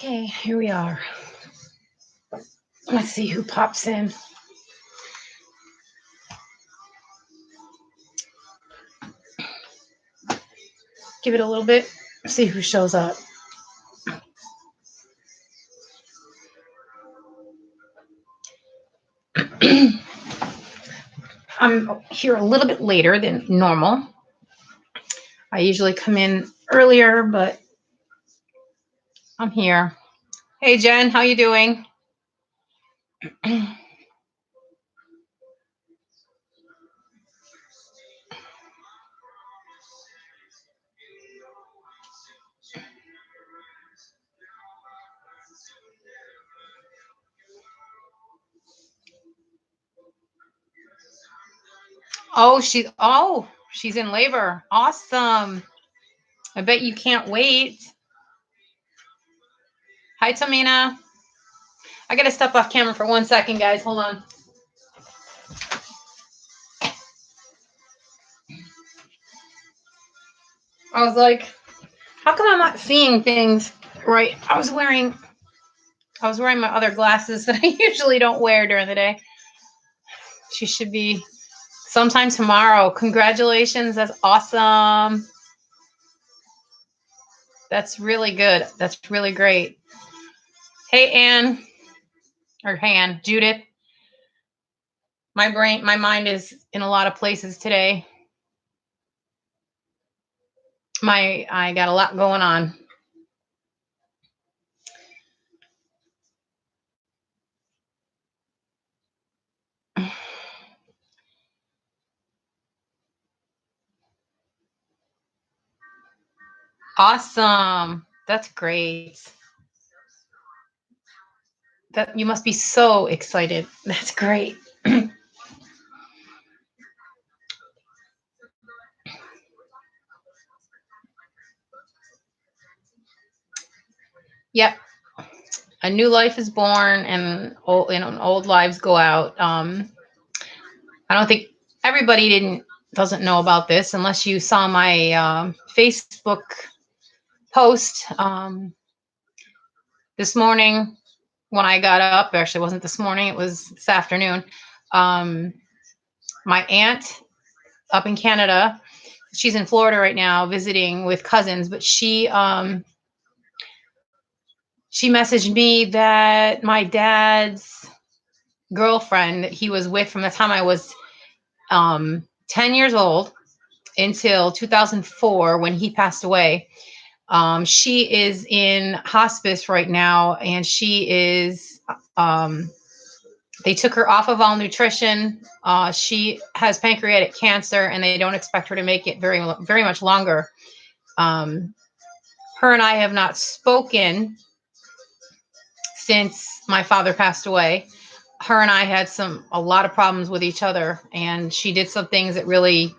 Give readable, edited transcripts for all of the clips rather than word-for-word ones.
Okay, here we are. Let's see who pops in. Give it a little bit, see who shows up. I'm here a little bit later than normal. I usually come in earlier, but I'm here. Hey Jen, how you doing? She's in labor. Awesome. I bet you can't wait. Hi Tamina. I gotta step off camera for 1 second, guys. Hold on. I was like, how come I'm not seeing things right? I was wearing my other glasses that I usually don't wear during the day. She should be sometime tomorrow. Congratulations. That's awesome. That's really good. That's really great. Hey, Ann. Or Han, Judith. My mind is in a lot of places today. I got a lot going on. Awesome. That's great. That you must be so excited. That's great. Yep. A new life is born and old lives go out. I don't think everybody doesn't know about this unless you saw my Facebook post this morning when I got up. Actually, it wasn't this morning; it was this afternoon. My aunt up in Canada, she's in Florida right now visiting with cousins, but she messaged me that my dad's girlfriend that he was with from the time I was 10 years old until 2004 when he passed away. She is in hospice right now, and she is, they took her off of all nutrition. She has pancreatic cancer, and they don't expect her to make it very, very much longer. Her and I have not spoken since my father passed away. Her and I had a lot of problems with each other, and she did some things that really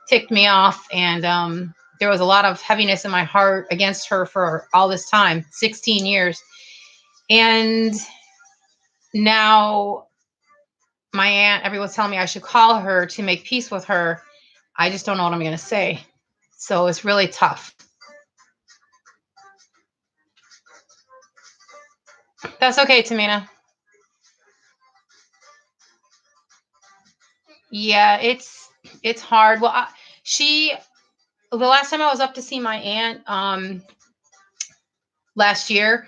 ticked me off. And there was a lot of heaviness in my heart against her for all this time, 16 years. And now my aunt, everyone's telling me I should call her to make peace with her. I just don't know what I'm going to say. So it's really tough. That's okay, Tamina. Yeah, it's hard. Well, the last time I was up to see my aunt last year,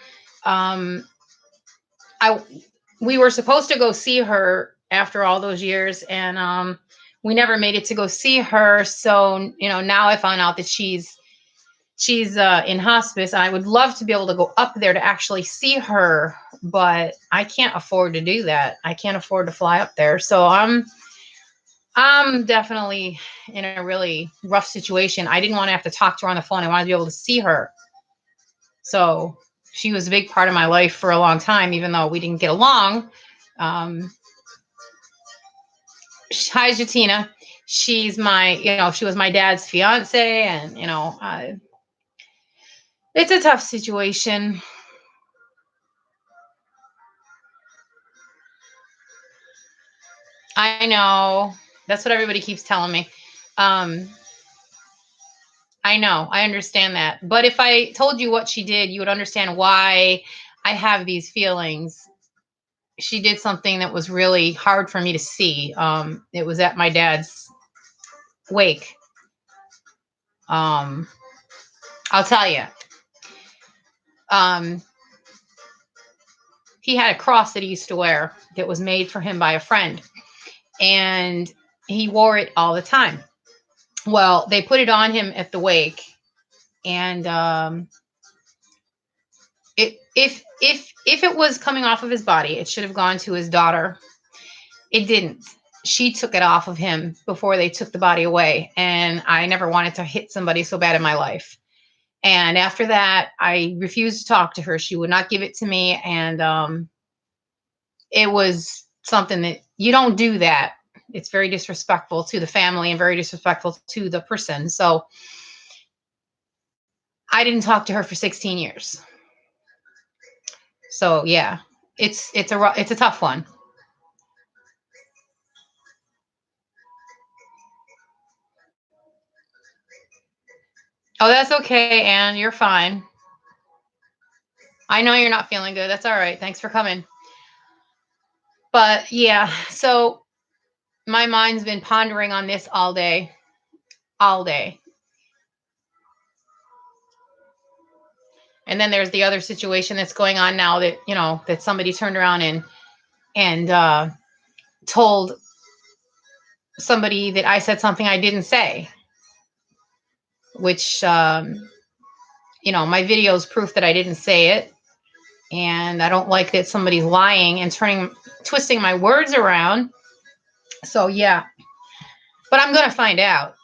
we were supposed to go see her after all those years, and we never made it to go see her. So now I found out that she's in hospice. I would love to be able to go up there to actually see her, but I can't afford to do that. I can't afford to fly up there. So I'm definitely in a really rough situation. I didn't want to have to talk to her on the phone. I wanted to be able to see her. So she was a big part of my life for a long time, even though we didn't get along. Hi, Jatina. She's she was my dad's fiance, and it's a tough situation. I know. That's what everybody keeps telling me. I I know. I understand that. But if I told you what she did, you would understand why I have these feelings. She did something that was really hard for me to see. It was at my dad's wake. Um, I'll tell you. Um, he had a cross that he used to wear that was made for him by a friend, and he wore it all the time. Well, they put it on him at the wake, and if it was coming off of his body, it should have gone to his daughter. It didn't. She took it off of him before they took the body away, and I never wanted to hit somebody so bad in my life. And after that, I refused to talk to her. She would not give it to me, and it was something that you don't do that. It's very disrespectful to the family and very disrespectful to the person. So I didn't talk to her for 16 years. So yeah, it's a tough one. Oh, that's okay, Anne. You're fine. I know you're not feeling good. That's all right. Thanks for coming. But yeah, so my mind's been pondering on this all day, all day. And then there's the other situation that's going on now that, that somebody turned around and told somebody that I said something I didn't say, which, my video is proof that I didn't say it. And I don't like that somebody's lying and twisting my words around. So yeah, but I'm going to find out.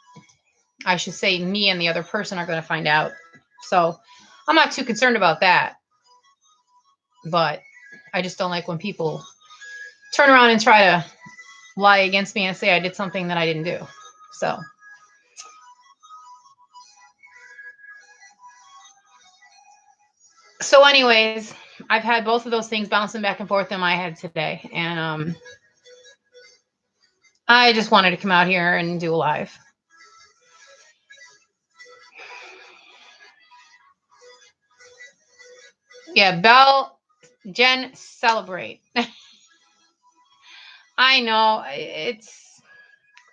I should say me and the other person are going to find out. So I'm not too concerned about that. But I just don't like when people turn around and try to lie against me and say I did something that I didn't do. So anyways, I've had both of those things bouncing back and forth in my head today. And I just wanted to come out here and do a live. Yeah, Jen, celebrate. I know.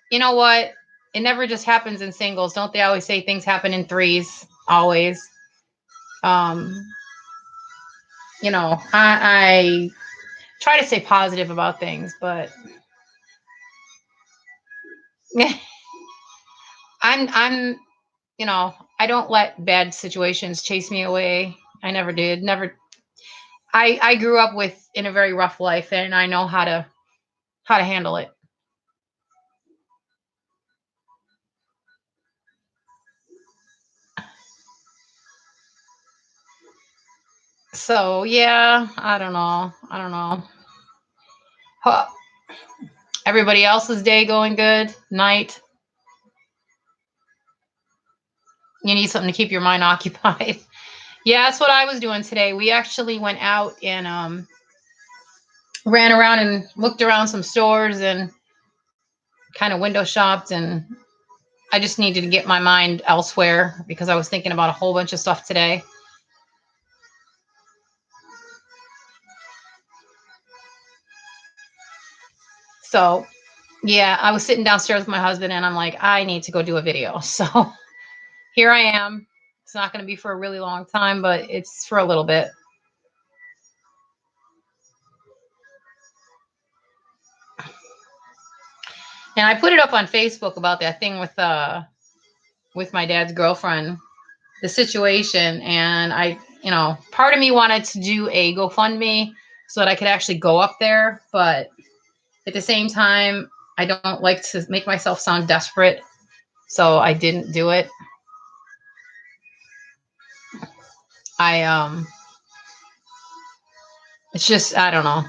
You know what? It never just happens in singles. Don't they always say things happen in threes? Always. Um, I try to stay positive about things, but I'm, I don't let bad situations chase me away. I never did. Never. I grew up in a very rough life, and I know how to handle it. So yeah, I don't know. Huh. Everybody else's day going good? Night? You need something to keep your mind occupied. Yeah, that's what I was doing today. We actually went out and ran around and looked around some stores and kind of window shopped, and I just needed to get my mind elsewhere because I was thinking about a whole bunch of stuff today. So yeah, I was sitting downstairs with my husband and I'm like, I need to go do a video. So here I am. It's not going to be for a really long time, but it's for a little bit. And I put it up on Facebook about that thing with my dad's girlfriend, the situation. And part of me wanted to do a GoFundMe so that I could actually go up there. But at the same time, I don't like to make myself sound desperate. So I didn't do it. It's just, I don't know.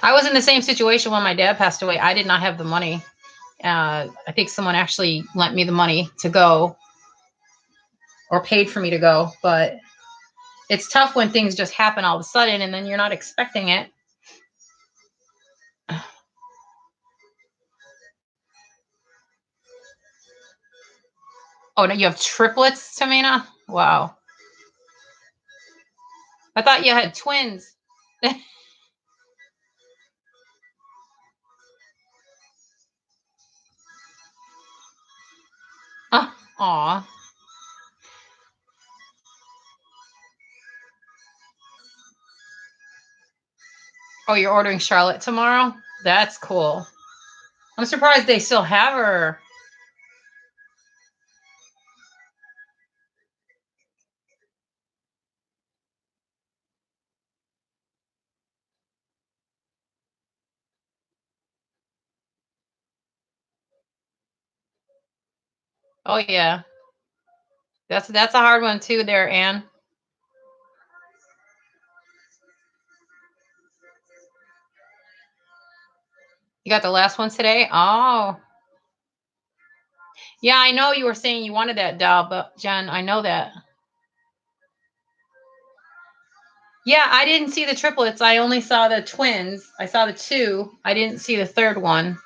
I was in the same situation when my dad passed away. I did not have the money. I think someone actually lent me the money to go or paid for me to go. But it's tough when things just happen all of a sudden and then you're not expecting it. Oh, no, you have triplets, Tamina? Wow. I thought you had twins. Aw. Oh, you're ordering Charlotte tomorrow? That's cool. I'm surprised they still have her. Oh yeah. That's a hard one too there, Anne. You got the last one today? Oh. Yeah, I know you were saying you wanted that doll, but Jen, I know that. Yeah, I didn't see the triplets. I only saw the twins. I saw the two. I didn't see the third one.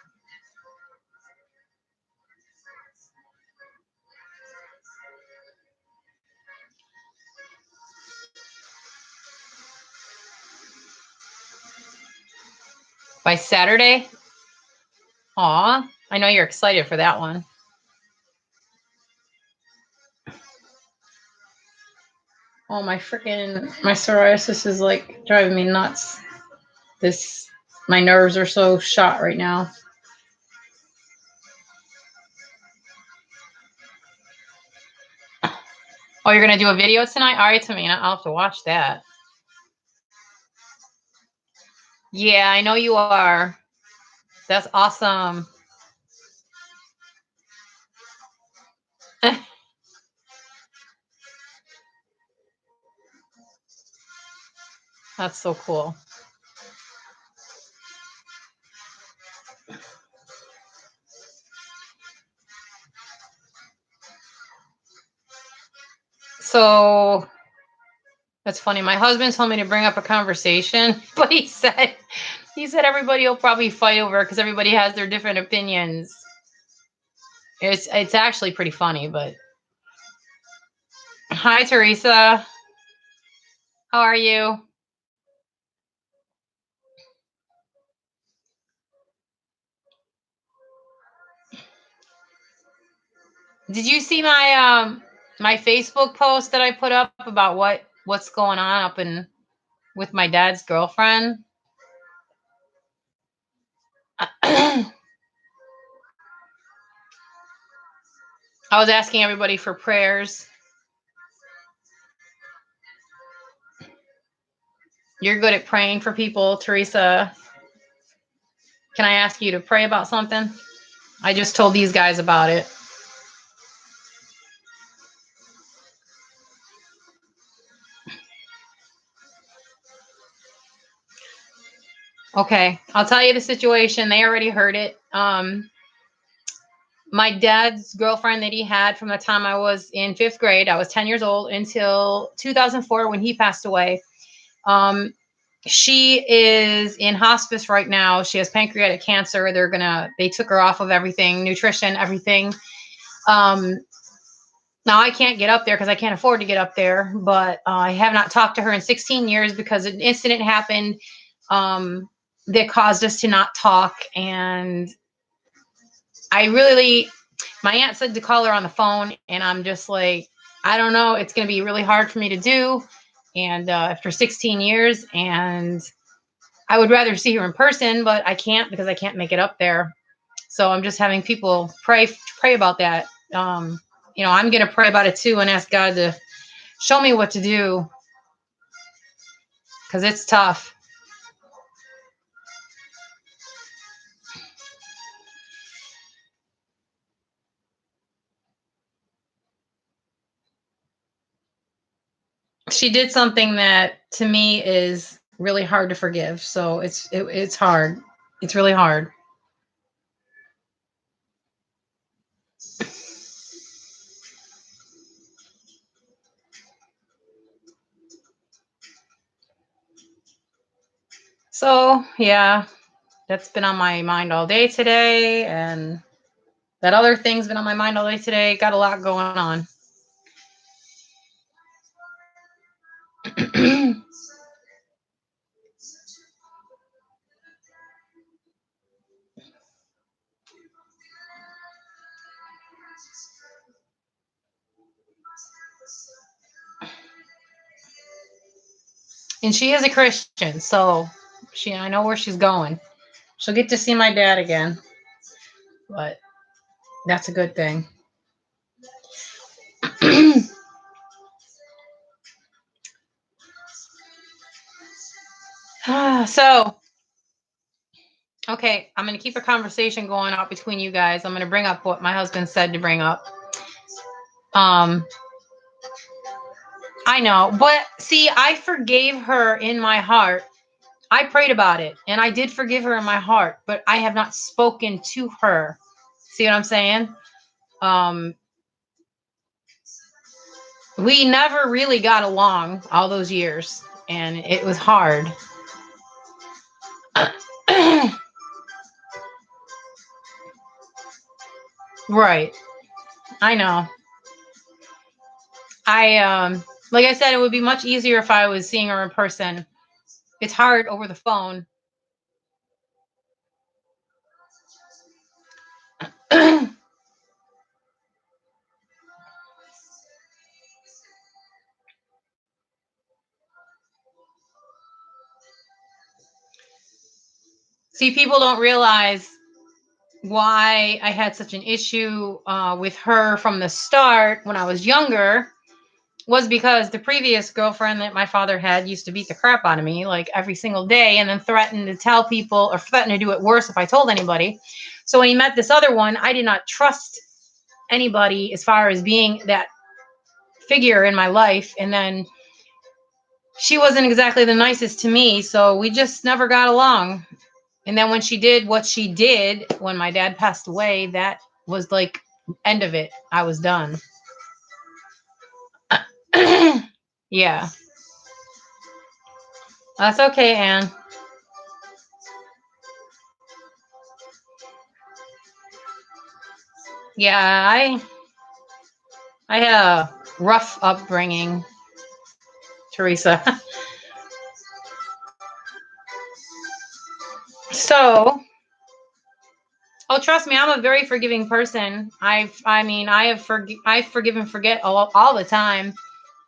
By Saturday? Aw. I know you're excited for that one. Oh, my psoriasis is like driving me nuts. My nerves are so shot right now. Oh, you're going to do a video tonight? All right, Tamina, I'll have to watch that. Yeah, I know you are. That's awesome. That's so cool. So that's funny. My husband told me to bring up a conversation, but he said everybody will probably fight over because everybody has their different opinions. It's actually pretty funny, but hi Teresa. How are you? Did you see my Facebook post that I put up about what's going on up in with my dad's girlfriend? I was asking everybody for prayers. You're good at praying for people, Teresa. Can I ask you to pray about something? I just told these guys about it. Okay, I'll tell you the situation. They already heard it. My dad's girlfriend that he had from the time I was in 5th grade, I was 10 years old, until 2004 when he passed away. She is in hospice right now. She has pancreatic cancer. They took her off of everything, nutrition, everything. Now I can't get up there because I can't afford to get up there, but I have not talked to her in 16 years because an incident happened that caused us to not talk. And my aunt said to call her on the phone, and I'm just like, I don't know. It's going to be really hard for me to do. And after 16 years, and I would rather see her in person, but I can't because I can't make it up there. So I'm just having people pray about that. I'm going to pray about it too and ask God to show me what to do because it's tough. She did something that to me is really hard to forgive. So it's hard. It's really hard. So yeah, that's been on my mind all day today, and That other thing's been on my mind all day today. Got a lot going on. And she is a Christian, so I know where she's going. She'll get to see my dad again. But that's a good thing. So, okay, I'm going to keep a conversation going out between you guys. I'm going to bring up what my husband said to bring up. I know, but see, I forgave her in my heart. I prayed about it and I did forgive her in my heart, but I have not spoken to her. See what I'm saying? We never really got along all those years, and it was hard. Right. I know. Like I said, it would be much easier if I was seeing her in person. It's hard over the phone. See, people don't realize why I had such an issue with her from the start when I was younger was because the previous girlfriend that my father had used to beat the crap out of me like every single day and then threatened to tell people or threatened to do it worse if I told anybody. So when he met this other one, I did not trust anybody as far as being that figure in my life. And then she wasn't exactly the nicest to me, so we just never got along. And then when she did what she did when my dad passed away, that was like end of it. I was done. Yeah. That's okay, Anne. Yeah, I had a rough upbringing, Teresa. So, oh, trust me, I'm a very forgiving person. I've forgive and forget all the time.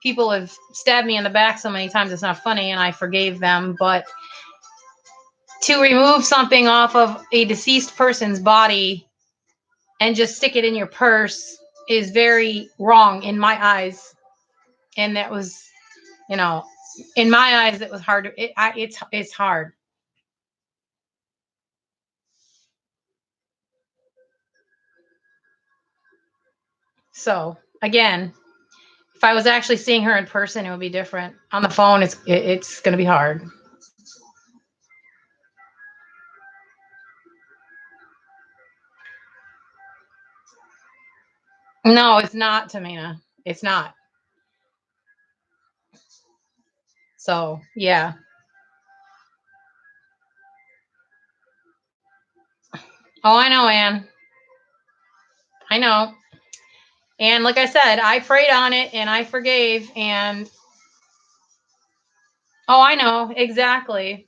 People have stabbed me in the back so many times it's not funny, and I forgave them. But to remove something off of a deceased person's body and just stick it in your purse is very wrong in my eyes. And that was, in my eyes, it was hard. It's hard. So again, if I was actually seeing her in person, it would be different. On the phone, it's going to be hard. No, it's not, Tamina. It's not. So yeah. Oh, I know, Anne. I know. And like I said, I prayed on it and I forgave. And oh, I know exactly.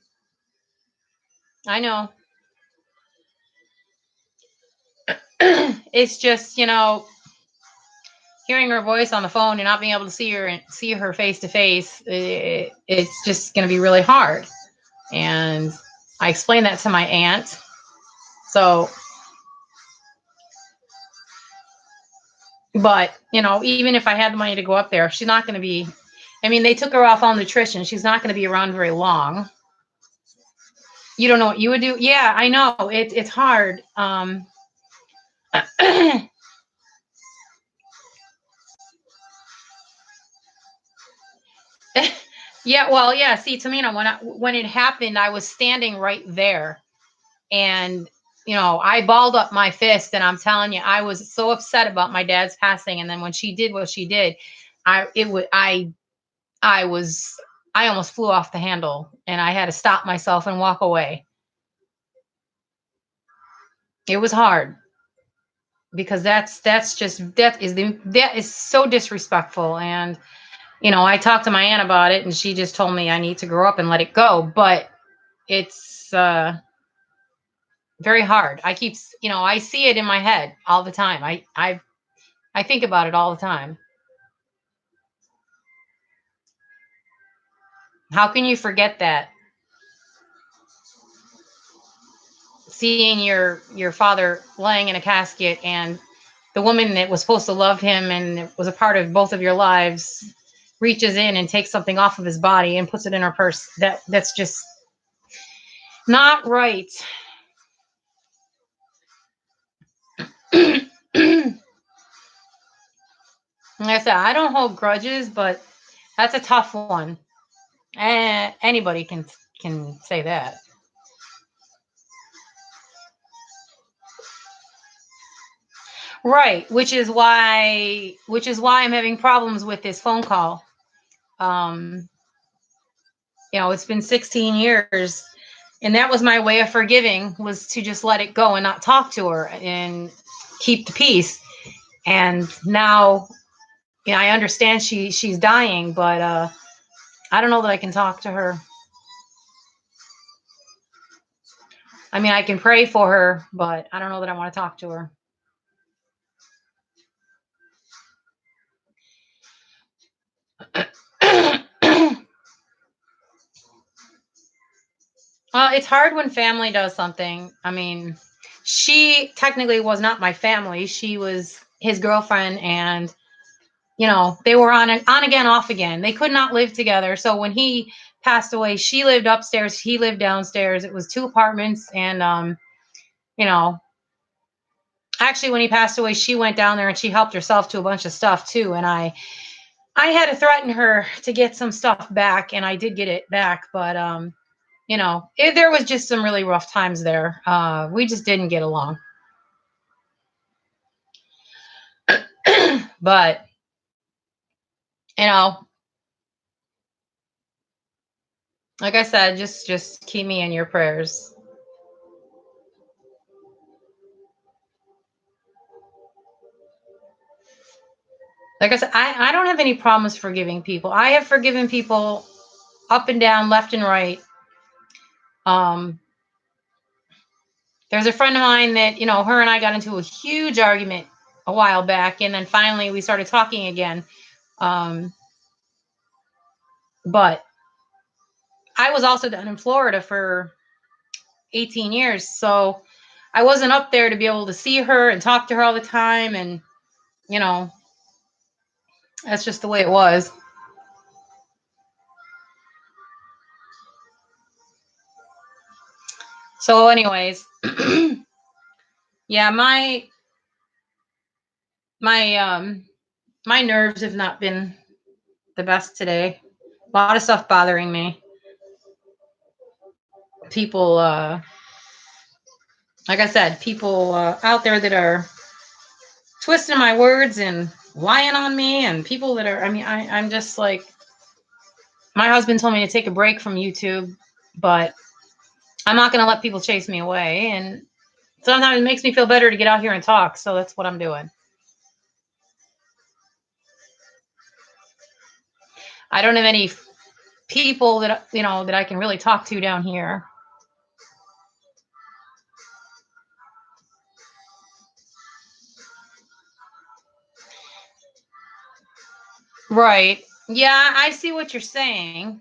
I know. It's just hearing her voice on the phone and not being able to see her face to face. It's just going to be really hard. And I explained that to my aunt. So, but even if I had the money to go up there, she's not going to be. I mean, they took her off all nutrition. She's not going to be around very long. You don't know what you would do. Yeah, I know. It's hard. Yeah, well, yeah. See, Tamina, when it happened, I was standing right there, and I balled up my fist, and I'm telling you, I was so upset about my dad's passing. And then when she did what she did, I was I almost flew off the handle, and I had to stop myself and walk away. It was hard. because that is so disrespectful. And I talked to my aunt about it, and she just told me I need to grow up and let it go. But it's very hard. I see it in my head all the time. I think about it all the time. How can you forget that? Seeing your father laying in a casket, and the woman that was supposed to love him and was a part of both of your lives reaches in and takes something off of his body and puts it in her purse. That's just not right. Like I said, I don't hold grudges, but that's a tough one. Anybody can say that. Right, which is why I'm having problems with this phone call. Um, it's been 16 years, and that was my way of forgiving, was to just let it go and not talk to her and keep the peace. And now, I understand she's dying, but I don't know that I can talk to her. I mean, I can pray for her, but I don't know that I want to talk to her. It's hard when family does something. I mean, she technically was not my family. She was his girlfriend, and they were on again, off again. They could not live together. So when he passed away, she lived upstairs, he lived downstairs. It was two apartments, and you know, actually when he passed away, she went down there and she helped herself to a bunch of stuff too. And I had to threaten her to get some stuff back, and I did get it back, but there was just some really rough times there. We just didn't get along. But you know, like I said, just keep me in your prayers. Like I said, I don't have any problems forgiving people. I have forgiven people up and down, left and right. Um, there's a friend of mine that, her and I got into a huge argument a while back, and then finally we started talking again. Um, but I was also down in Florida for 18 years, so I wasn't up there to be able to see her and talk to her all the time, and you know, that's just the way it was. So, anyways, yeah, my my nerves have not been the best today. A lot of stuff bothering me. People, like I said, people out there that are twisting my words and lying on me, and people that are. I mean, I'm just like, my husband told me to take a break from YouTube, but I'm not going to let people chase me away. And sometimes it makes me feel better to get out here and talk. So that's what I'm doing. I don't have any people that that I can really talk to down here. Right. Yeah, I see what you're saying.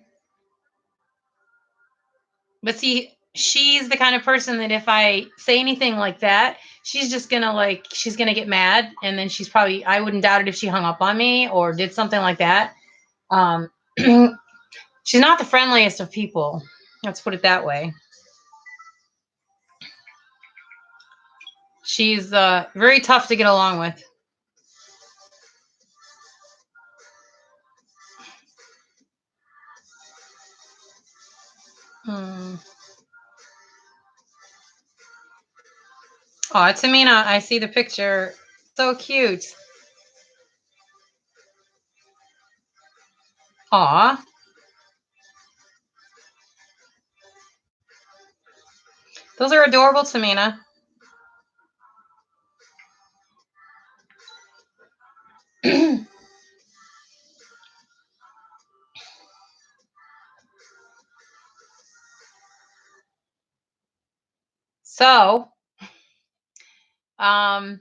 But see, she's the kind of person that if I say anything like that, she's gonna get mad, and then I wouldn't doubt it if she hung up on me or did something like that. Um she's not the friendliest of people. Let's put it that way. She's very tough to get along with. Hmm. Oh, Tamina, I see the picture. So cute. Aw. Those are adorable, Tamina. So, um,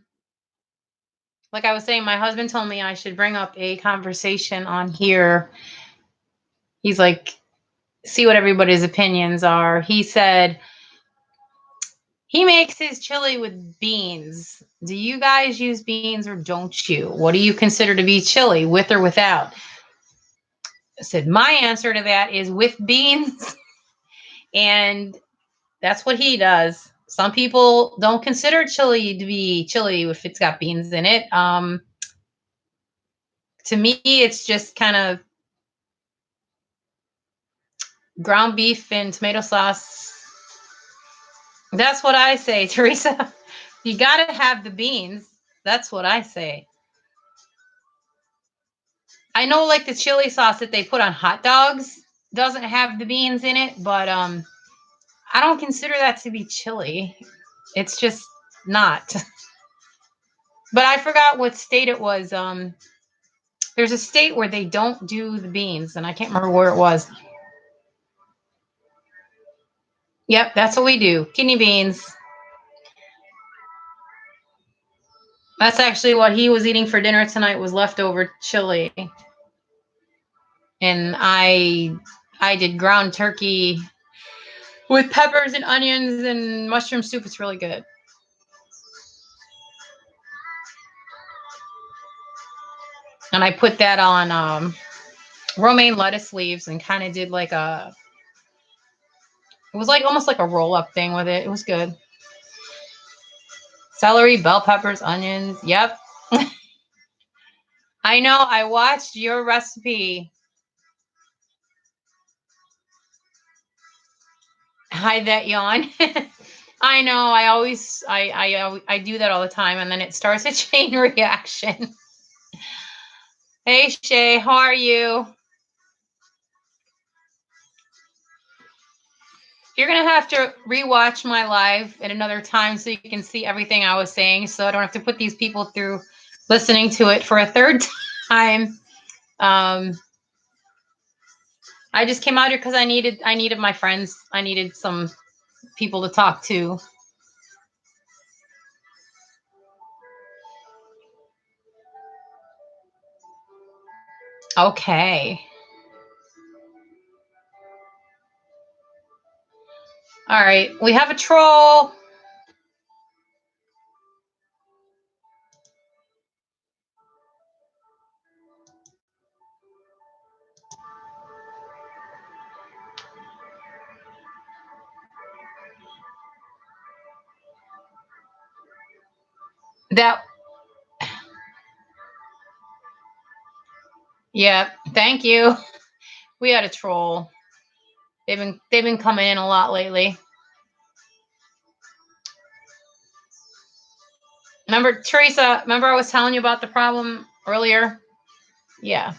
like I was saying, my husband told me I should bring up a conversation on here. He's like, see what everybody's opinions are. He said he makes his chili with beans. Do you guys use beans or don't you? What do you consider to be chili, with or without? I said, my answer to that is with beans. And that's what he does. Some people don't consider chili to be chili if it's got beans in it. To me, it's just kind of ground beef and tomato sauce. That's what I say, Teresa. You got to have the beans. That's what I say. I know, like, the chili sauce that they put on hot dogs doesn't have the beans in it, but I don't consider that to be chili. It's just not. But I forgot what state it was. There's a state where they don't do the beans, and I can't remember where it was. Yep, that's what we do. Kidney beans. That's actually what he was eating for dinner tonight, was leftover chili. And I did ground turkey with peppers and onions and mushroom soup. It's really good. And I put that on romaine lettuce leaves and kind of did like it was like almost like a roll up thing with it. It was good. Celery, bell peppers, onions. Yep. I know. I watched your recipe. Hide that yawn. I know. I do that all the time, and then it starts a chain reaction. Hey Shay, how are you? You're gonna have to rewatch my live at another time so you can see everything I was saying, so I don't have to put these people through listening to it for a third time. I just came out here because I needed my friends. I needed some people to talk to. Okay. All right. We have a troll. That Yeah, thank you. We had a troll. They've been coming in a lot lately. Remember, Teresa, I was telling you about the problem earlier? Yeah.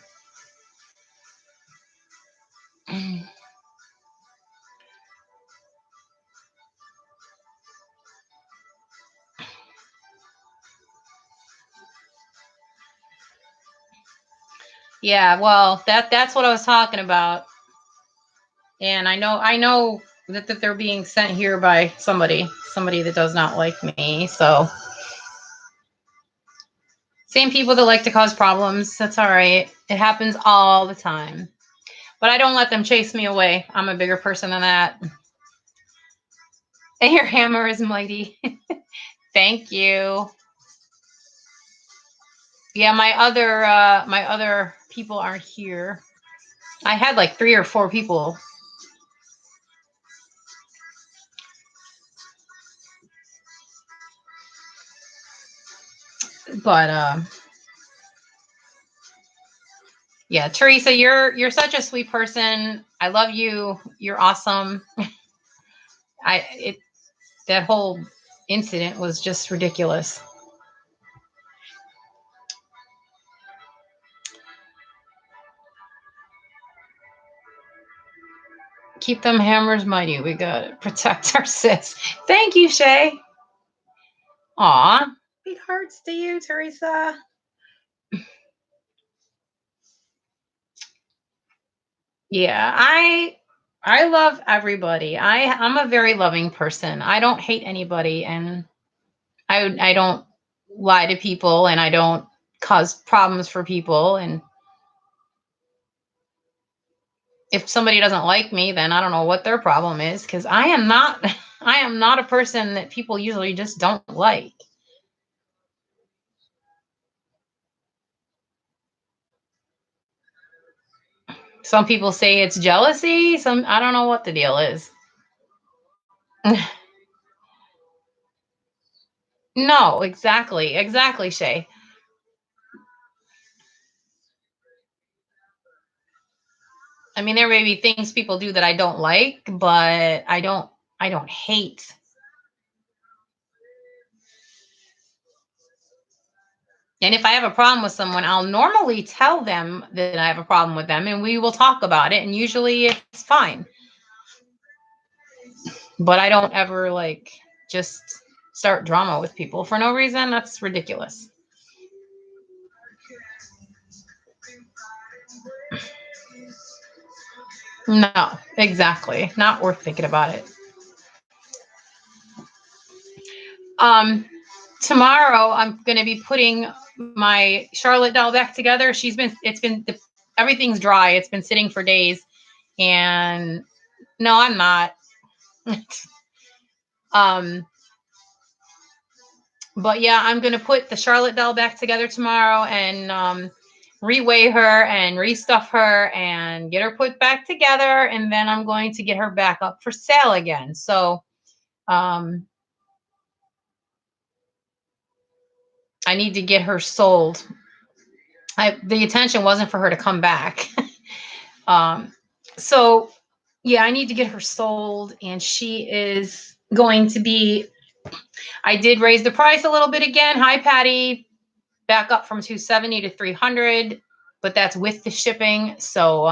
Yeah, well, that's what I was talking about. And I know that they're being sent here by somebody that does not like me. So same people that like to cause problems. That's all right. It happens all the time. But I don't let them chase me away. I'm a bigger person than that. And your hammer is mighty. Thank you. Yeah, my other people aren't here. I had like 3 or 4 people. But yeah, Teresa, you're such a sweet person. I love you. You're awesome. That whole incident was just ridiculous. Keep them hammers mighty. We gotta protect our sis. Thank you, Shay. Aw, big hearts to you, Teresa. Yeah, I love everybody. I'm a very loving person. I don't hate anybody, and I don't lie to people, and I don't cause problems for people. And if somebody doesn't like me, then I don't know what their problem is, because I am not I am not a person that people usually just don't like. Some people say it's jealousy. Some I don't know what the deal is. No, exactly. Exactly, Shay. I mean, there may be things people do that I don't like, but I don't hate. And if I have a problem with someone, I'll normally tell them that I have a problem with them, and we will talk about it, and usually it's fine. But I don't ever like just start drama with people for no reason. That's ridiculous. No, exactly. Not worth thinking about it. Um, Tomorrow I'm going to be putting my Charlotte doll back together. Everything's dry. It's been sitting for days, and no, I'm not. um, but yeah, I'm going to put the Charlotte doll back together tomorrow, and reweigh her and restuff her and get her put back together, and then I'm going to get her back up for sale again. So um, I need to get her sold. The intention wasn't for her to come back. um, so yeah, I need to get her sold, and she is going to be. I did raise the price a little bit again. Hi, Patty. Back up from 270 to 300, but that's with the shipping. So,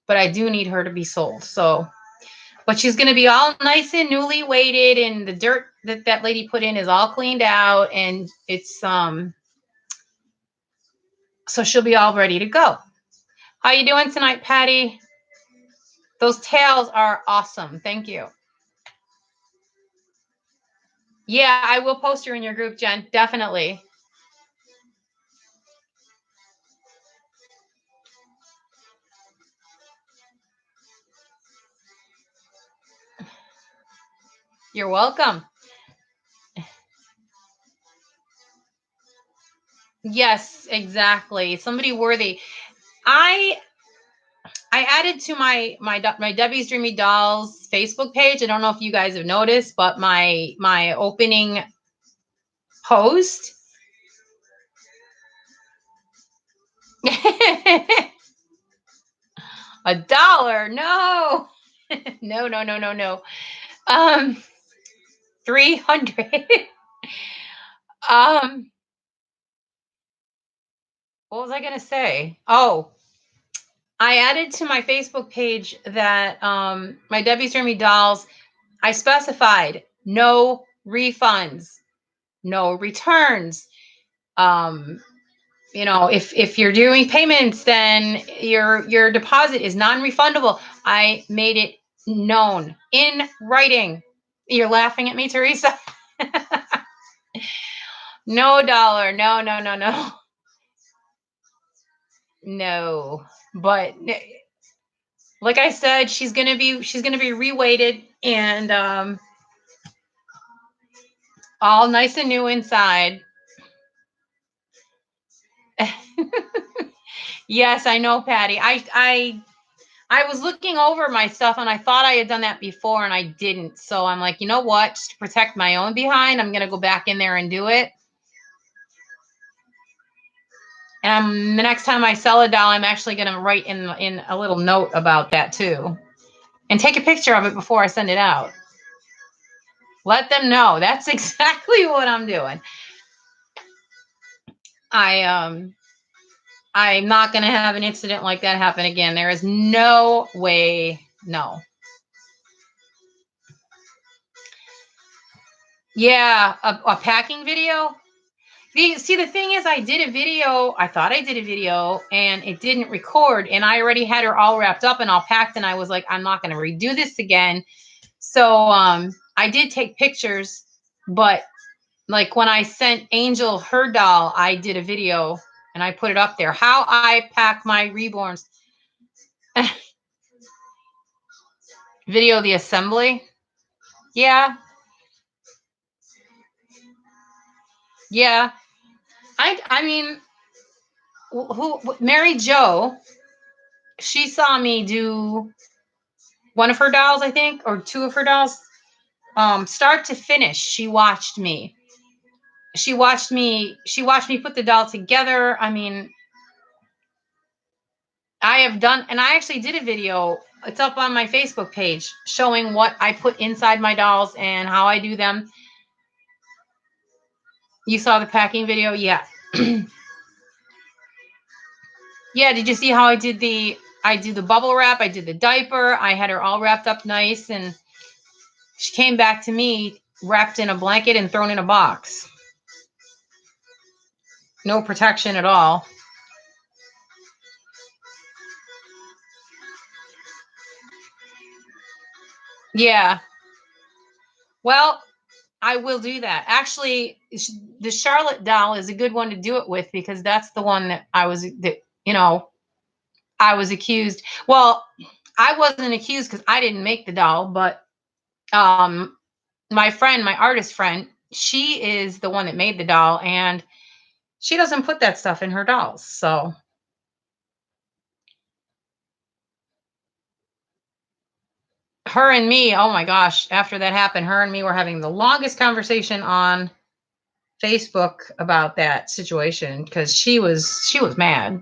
but I do need her to be sold. So, but she's going to be all nice and newly weighted, and the dirt that lady put in is all cleaned out, and it's so she'll be all ready to go. How you doing tonight, Patty? Those tails are awesome. Thank you. Yeah, I will post her in your group, Jen. Definitely. You're welcome. Yes, exactly. Somebody worthy. I I added to my Debbie's Dreamy Dolls Facebook page. I don't know if you guys have noticed, but my opening post. $1? No. No, no, no, no, no. Um 300. um what was I going to say? Oh, I added to my Facebook page that my Debbie's Dreamy Dolls, I specified no refunds, no returns. Um, if you're doing payments, then your deposit is non-refundable. I made it known in writing. You're laughing at me, Teresa. No dollar. No, no, no, no. No. But like I said, she's gonna be reweighted, and all nice and new inside. Yes, I know, Patty. I was looking over my stuff, and I thought I had done that before, and I didn't. So I'm like, you know what? Just to protect my own behind, I'm gonna go back in there and do it. And the next time I sell a doll, I'm actually gonna write in a little note about that too, and take a picture of it before I send it out. Let them know that's exactly what I'm doing. I I'm not gonna have an incident like that happen again. There is no way. No. Yeah, a packing video. See, the thing is, I did a video. I thought I did a video and it didn't record. And I already had her all wrapped up and all packed. And I was like, I'm not going to redo this again. So I did take pictures. But like when I sent Angel her doll, I did a video and I put it up there. How I pack my reborns. Video the assembly. Yeah. Yeah. I mean, Mary Jo, she saw me do one of her dolls, I think, or two of her dolls. Start to finish, she watched me. She watched me put the doll together. I mean, I have done, and I actually did a video. It's up on my Facebook page showing what I put inside my dolls and how I do them. You saw the packing video? Yeah. Yeah, did you see how I did the bubble wrap? I did the diaper. I had her all wrapped up nice, and she came back to me wrapped in a blanket and thrown in a box. No protection at all. Yeah. Well, I will do that. Actually, the Charlotte doll is a good one to do it with because that's the one that I was accused. Well, I wasn't accused because I didn't make the doll, but my friend, my artist friend, she is the one that made the doll, and she doesn't put that stuff in her dolls. So her and me, oh my gosh, after that happened, her and me were having the longest conversation on Facebook about that situation because she was mad.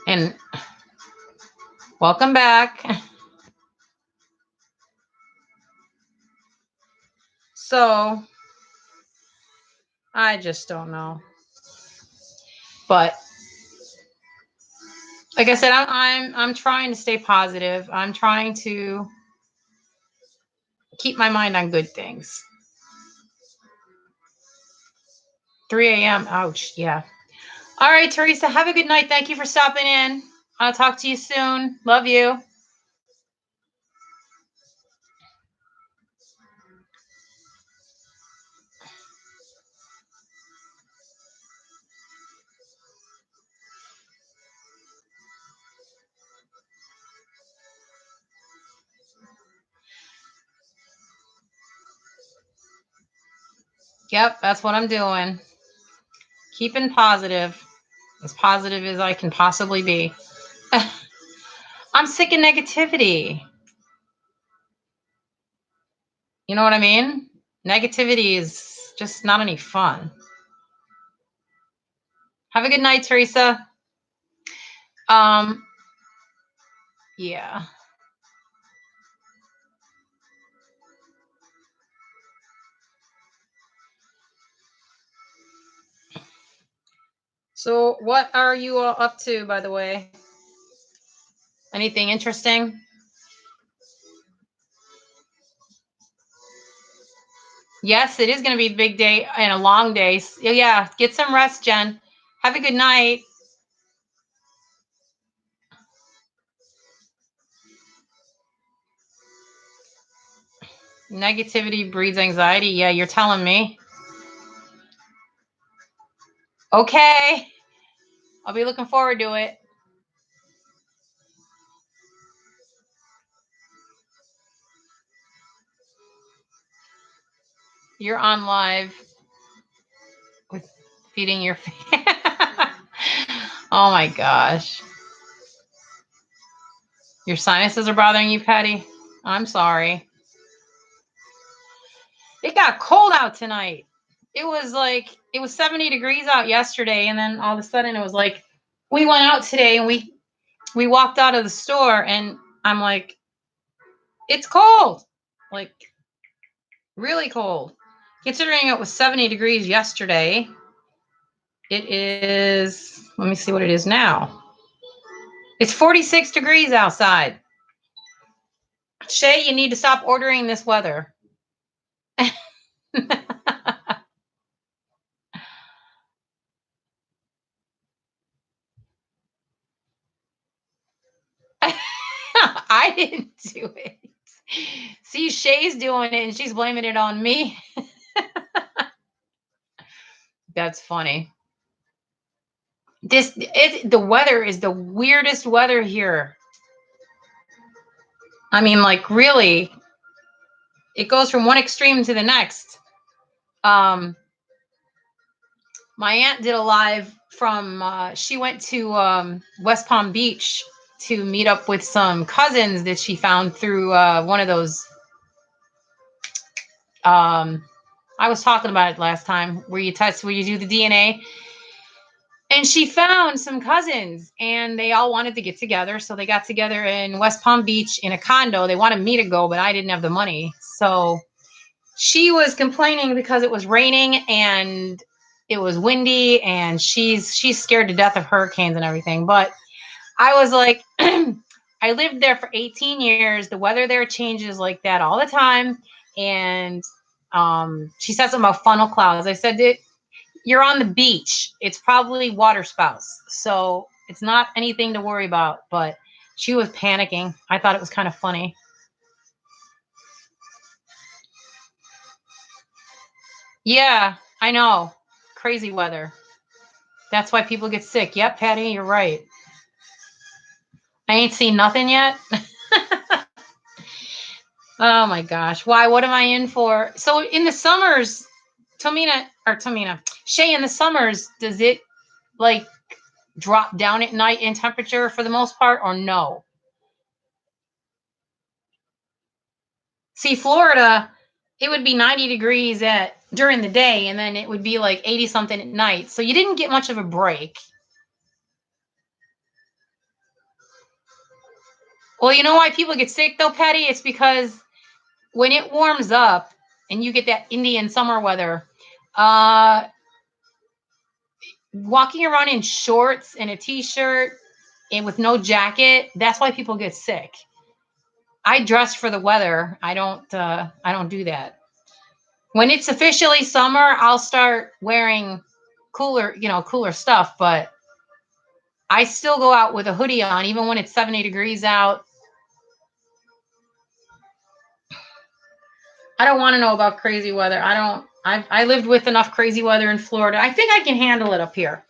And welcome back. So I just don't know. But like I said, I'm trying to stay positive. I'm trying to keep my mind on good things. 3 a.m. Ouch. Yeah. All right, Teresa, have a good night. Thank you for stopping in. I'll talk to you soon. Love you. Yep, that's what I'm doing. Keeping positive, as positive as I can possibly be. I'm sick of negativity. You know what I mean? Negativity is just not any fun. Have a good night, Teresa. Yeah. So what are you all up to, by the way? Anything interesting? Yes, it is going to be a big day and a long day. Yeah, get some rest, Jen. Have a good night. Negativity breeds anxiety. Yeah, you're telling me. Okay. I'll be looking forward to it. You're on live with feeding your Oh my gosh. Your sinuses are bothering you, Patty? I'm sorry. It got cold out tonight. It was 70 degrees out yesterday, and then all of a sudden it was like we went out today and we walked out of the store and I'm like, it's cold. Like really cold. Considering it was 70 degrees yesterday. It is, let me see what it is now. It's 46 degrees outside. Shay, you need to stop ordering this weather. I didn't do it. See, Shay's doing it and she's blaming it on me. That's funny. The weather is the weirdest weather here. I mean, like, really, it goes from one extreme to the next. My aunt did a live from, she went to West Palm Beach to meet up with some cousins that she found through one of those. I was talking about it last time where you do the DNA. And she found some cousins and they all wanted to get together. So they got together in West Palm Beach in a condo. They wanted me to go, but I didn't have the money. So she was complaining because it was raining and it was windy and she's scared to death of hurricanes and everything. But I was like, I lived there for 18 years. The weather there changes like that all the time. And she said something about funnel clouds. I said, you're on the beach. It's probably water spouts. So it's not anything to worry about. But she was panicking. I thought it was kind of funny. Yeah, I know. Crazy weather. That's why people get sick. Yep, Patty, you're right. I ain't seen nothing yet. Oh my gosh. Why? What am I in for? So in the summers, Shay, in the summers, does it like drop down at night in temperature for the most part or no? See, Florida, it would be 90 degrees during the day and then it would be like 80 something at night. So you didn't get much of a break. Well, you know why people get sick though, Patty? It's because when it warms up and you get that Indian summer weather, walking around in shorts and a t-shirt and with no jacket, that's why people get sick. I dress for the weather. I don't do that. When it's officially summer, I'll start wearing cooler stuff, but I still go out with a hoodie on even when it's 70 degrees out. I don't want to know about crazy weather. I lived with enough crazy weather in Florida. I think I can handle it up here.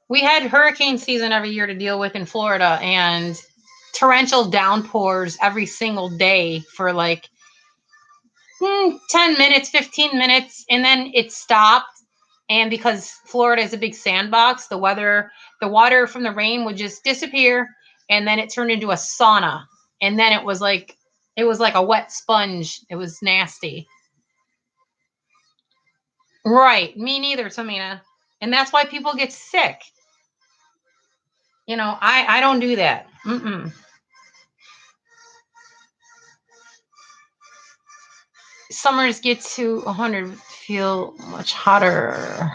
We had hurricane season every year to deal with in Florida and torrential downpours every single day for like 10 minutes, 15 minutes, and then it stopped. And because Florida is a big sandbox, the water from the rain would just disappear. And then it turned into a sauna. And then it was like a wet sponge. It was nasty. Right. Me neither, Tamina. And that's why people get sick. I don't do that. Mm-mm. Summers get to 100, feel much hotter.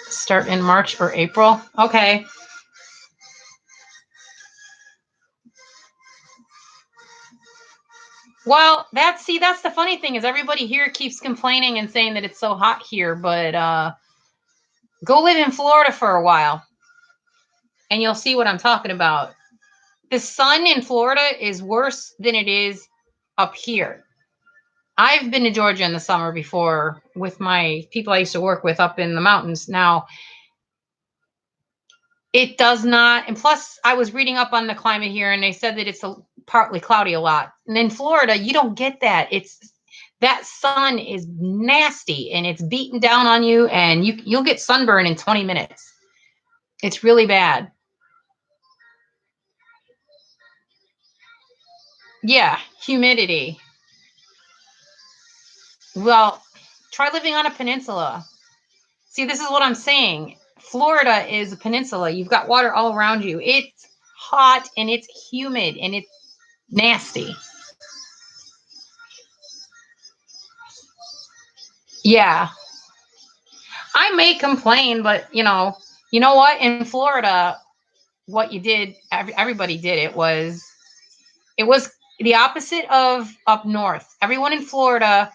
Start in March or April. Okay. Well, that's the funny thing is everybody here keeps complaining and saying that it's so hot here, but go live in Florida for a while and you'll see what I'm talking about. The sun in Florida is worse than it is up here. I've been to Georgia in the summer before with my people I used to work with up in the mountains. Now, it does not, and plus I was reading up on the climate here and they said that it's partly cloudy a lot. And in Florida, you don't get that. That sun is nasty and it's beating down on you and you'll get sunburn in 20 minutes. It's really bad. Yeah, humidity. Well, try living on a peninsula. See, this is what I'm saying. Florida is a peninsula. You've got water all around you. It's hot and it's humid and it's nasty. Yeah. I may complain, but You know what? In Florida, what you did, everybody did it was the opposite of up north. Everyone in Florida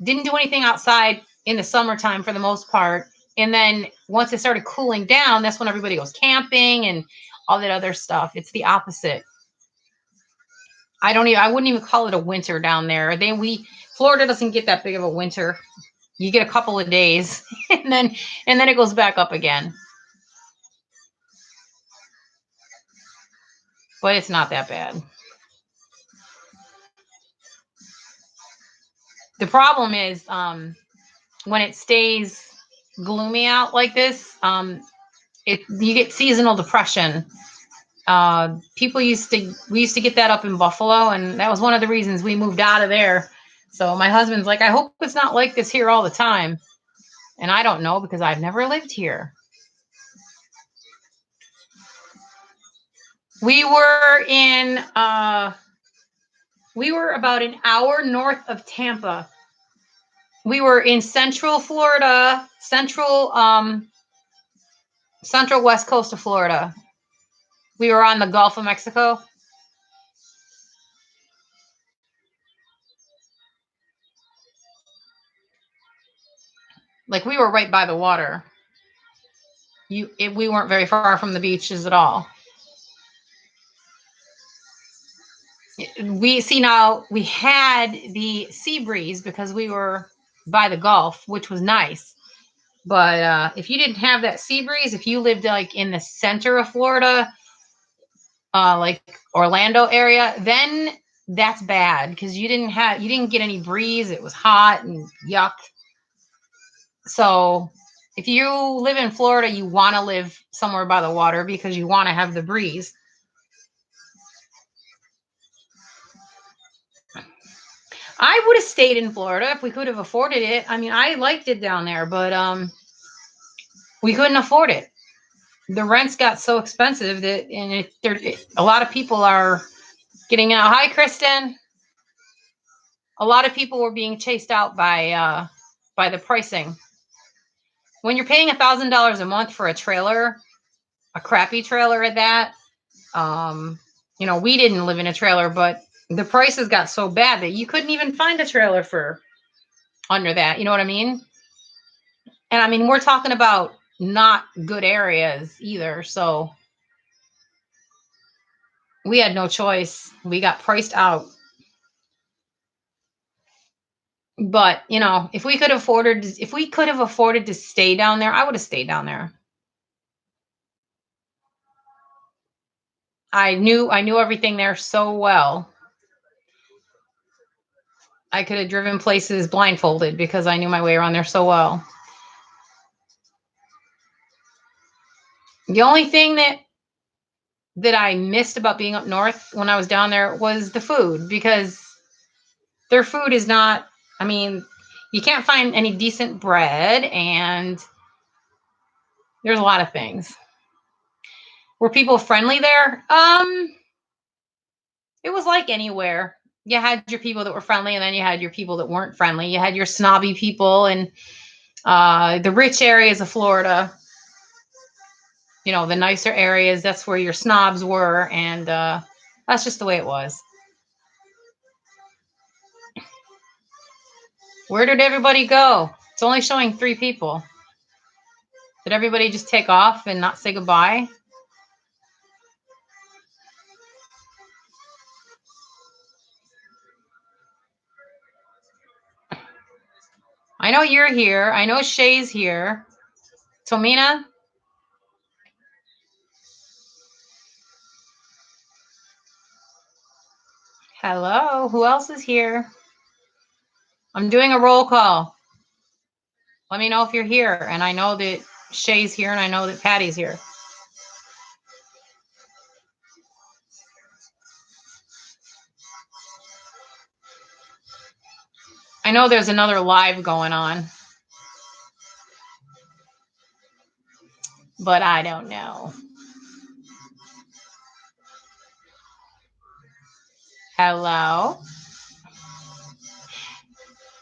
didn't do anything outside in the summertime for the most part. And then once it started cooling down, that's when everybody goes camping and all that other stuff. It's the opposite. I wouldn't even call it a winter down there. Florida doesn't get that big of a winter. You get a couple of days and then it goes back up again. But it's not that bad. The problem is when it stays gloomy out like this, you get seasonal depression. We used to get that up in Buffalo, and that was one of the reasons we moved out of there. So my husband's like, I hope it's not like this here all the time. And I don't know because I've never lived here. We were about an hour north of Tampa. We were in Central Florida, central west coast of Florida. We were on the Gulf of Mexico. Like we were right by the water. We weren't very far from the beaches at all. We had the sea breeze because we were by the Gulf, which was nice. But if you didn't have that sea breeze, if you lived like in the center of Florida, like Orlando area, then that's bad because you didn't get any breeze. It was hot and yuck. So if you live in Florida, you want to live somewhere by the water because you want to have the breeze. I would have stayed in Florida if we could have afforded it. I mean, I liked it down there, but we couldn't afford it. The rents got so expensive that, a lot of people are getting out. Hi, Kristen. A lot of people were being chased out by the pricing. When you're paying $1,000 a month for a trailer, a crappy trailer at that, we didn't live in a trailer, but the prices got so bad that you couldn't even find a trailer for under that. You know what I mean? And I mean, we're talking about not good areas either. So we had no choice. We got priced out. But, if we could have afforded to stay down there, I would have stayed down there. I knew everything there so well. I could have driven places blindfolded because I knew my way around there so well. The only thing that I missed about being up north when I was down there was the food, because their food is not, I mean, you can't find any decent bread, and there's a lot of things. Were people friendly there? It was like anywhere. You had your people that were friendly, and then you had your people that weren't friendly. You had your snobby people and the rich areas of Florida, the nicer areas, that's where your snobs were, and that's just the way it was. Where did everybody go? It's only showing 3 people. Did everybody just take off and not say goodbye? I know you're here. I know Shay's here. Tomina? Hello. Who else is here? I'm doing a roll call. Let me know if you're here. And I know that Shay's here, and I know that Patty's here. I know there's another live going on, but I don't know. Hello.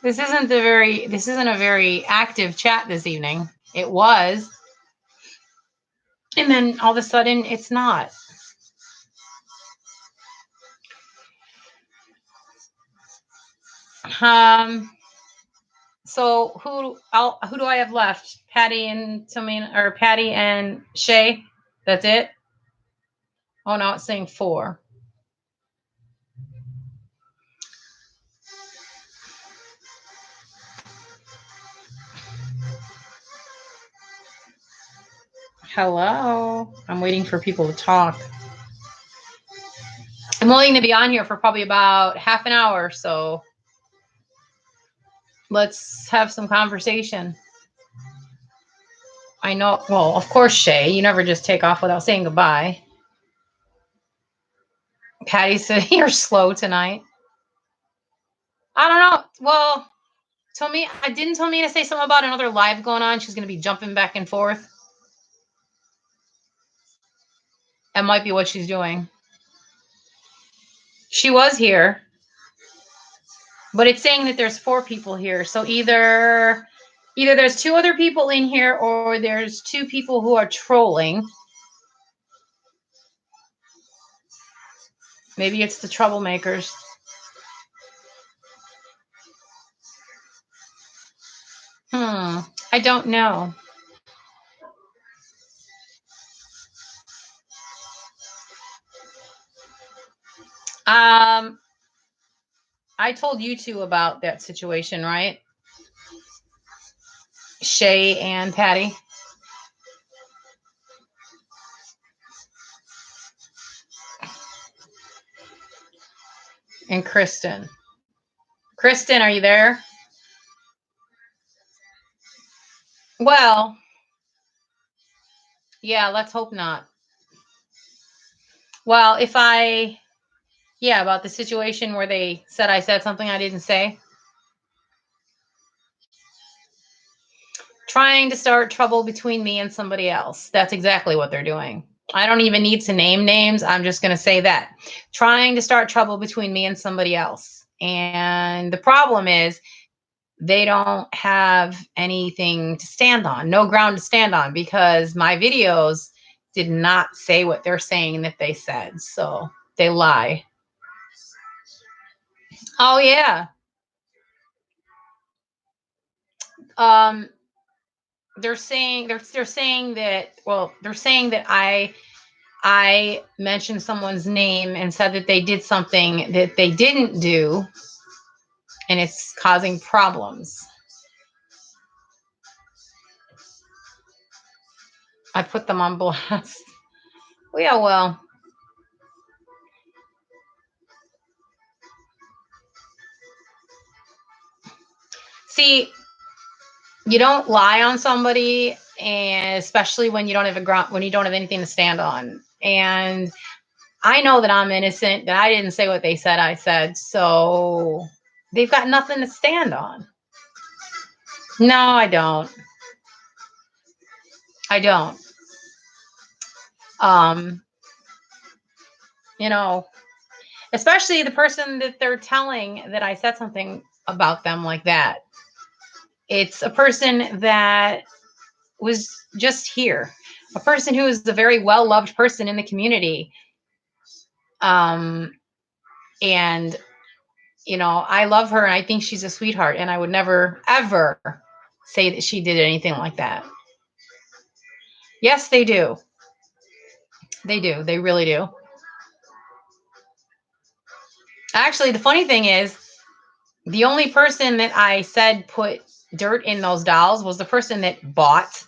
This isn't a very active chat this evening. It was. And then all of a sudden it's not. Um, so who do I have left? Patty and Tomina, or Patty and Shay? That's it? Oh no, it's saying 4. Hello. I'm waiting for people to talk. I'm willing to be on here for probably about half an hour, so let's have some conversation. I know, well, of course, Shay, you never just take off without saying goodbye. Patty said you're slow tonight. I don't know. Well, I didn't tell me to say something about another live going on. She's going to be jumping back and forth. That might be what she's doing. She was here, but it's saying that there's 4 people here. So either there's 2 other people in here, or there's 2 people who are trolling. Maybe it's the troublemakers. I don't know. I told you 2 about that situation, right? Shay and Patty. And Kristen. Kristen, are you there? Well, yeah, let's hope not. Well, about the situation where they said I said something I didn't say. Trying to start trouble between me and somebody else. That's exactly what they're doing. I don't even need to name names. I'm just going to say that. Trying to start trouble between me and somebody else. And the problem is they don't have anything to stand on, no ground to stand on, because my videos did not say what they're saying that they said. So they lie. Oh yeah. Um, they're saying that I mentioned someone's name and said that they did something that they didn't do, and it's causing problems. I put them on blast. Yeah, well. See, you don't lie on somebody, and especially when you don't have when you don't have anything to stand on. And I know that I'm innocent, that I didn't say what they said I said, so they've got nothing to stand on. No, I don't. I don't. Um, you know, especially the person that they're telling that I said something about them like that. It's a person that was just here, a person who is a very well-loved person in the community. And I love her and I think she's a sweetheart, and I would never ever say that she did anything like that. Yes, they do. They do. They really do. Actually, the funny thing is, the only person that I said put dirt in those dolls was the person that bought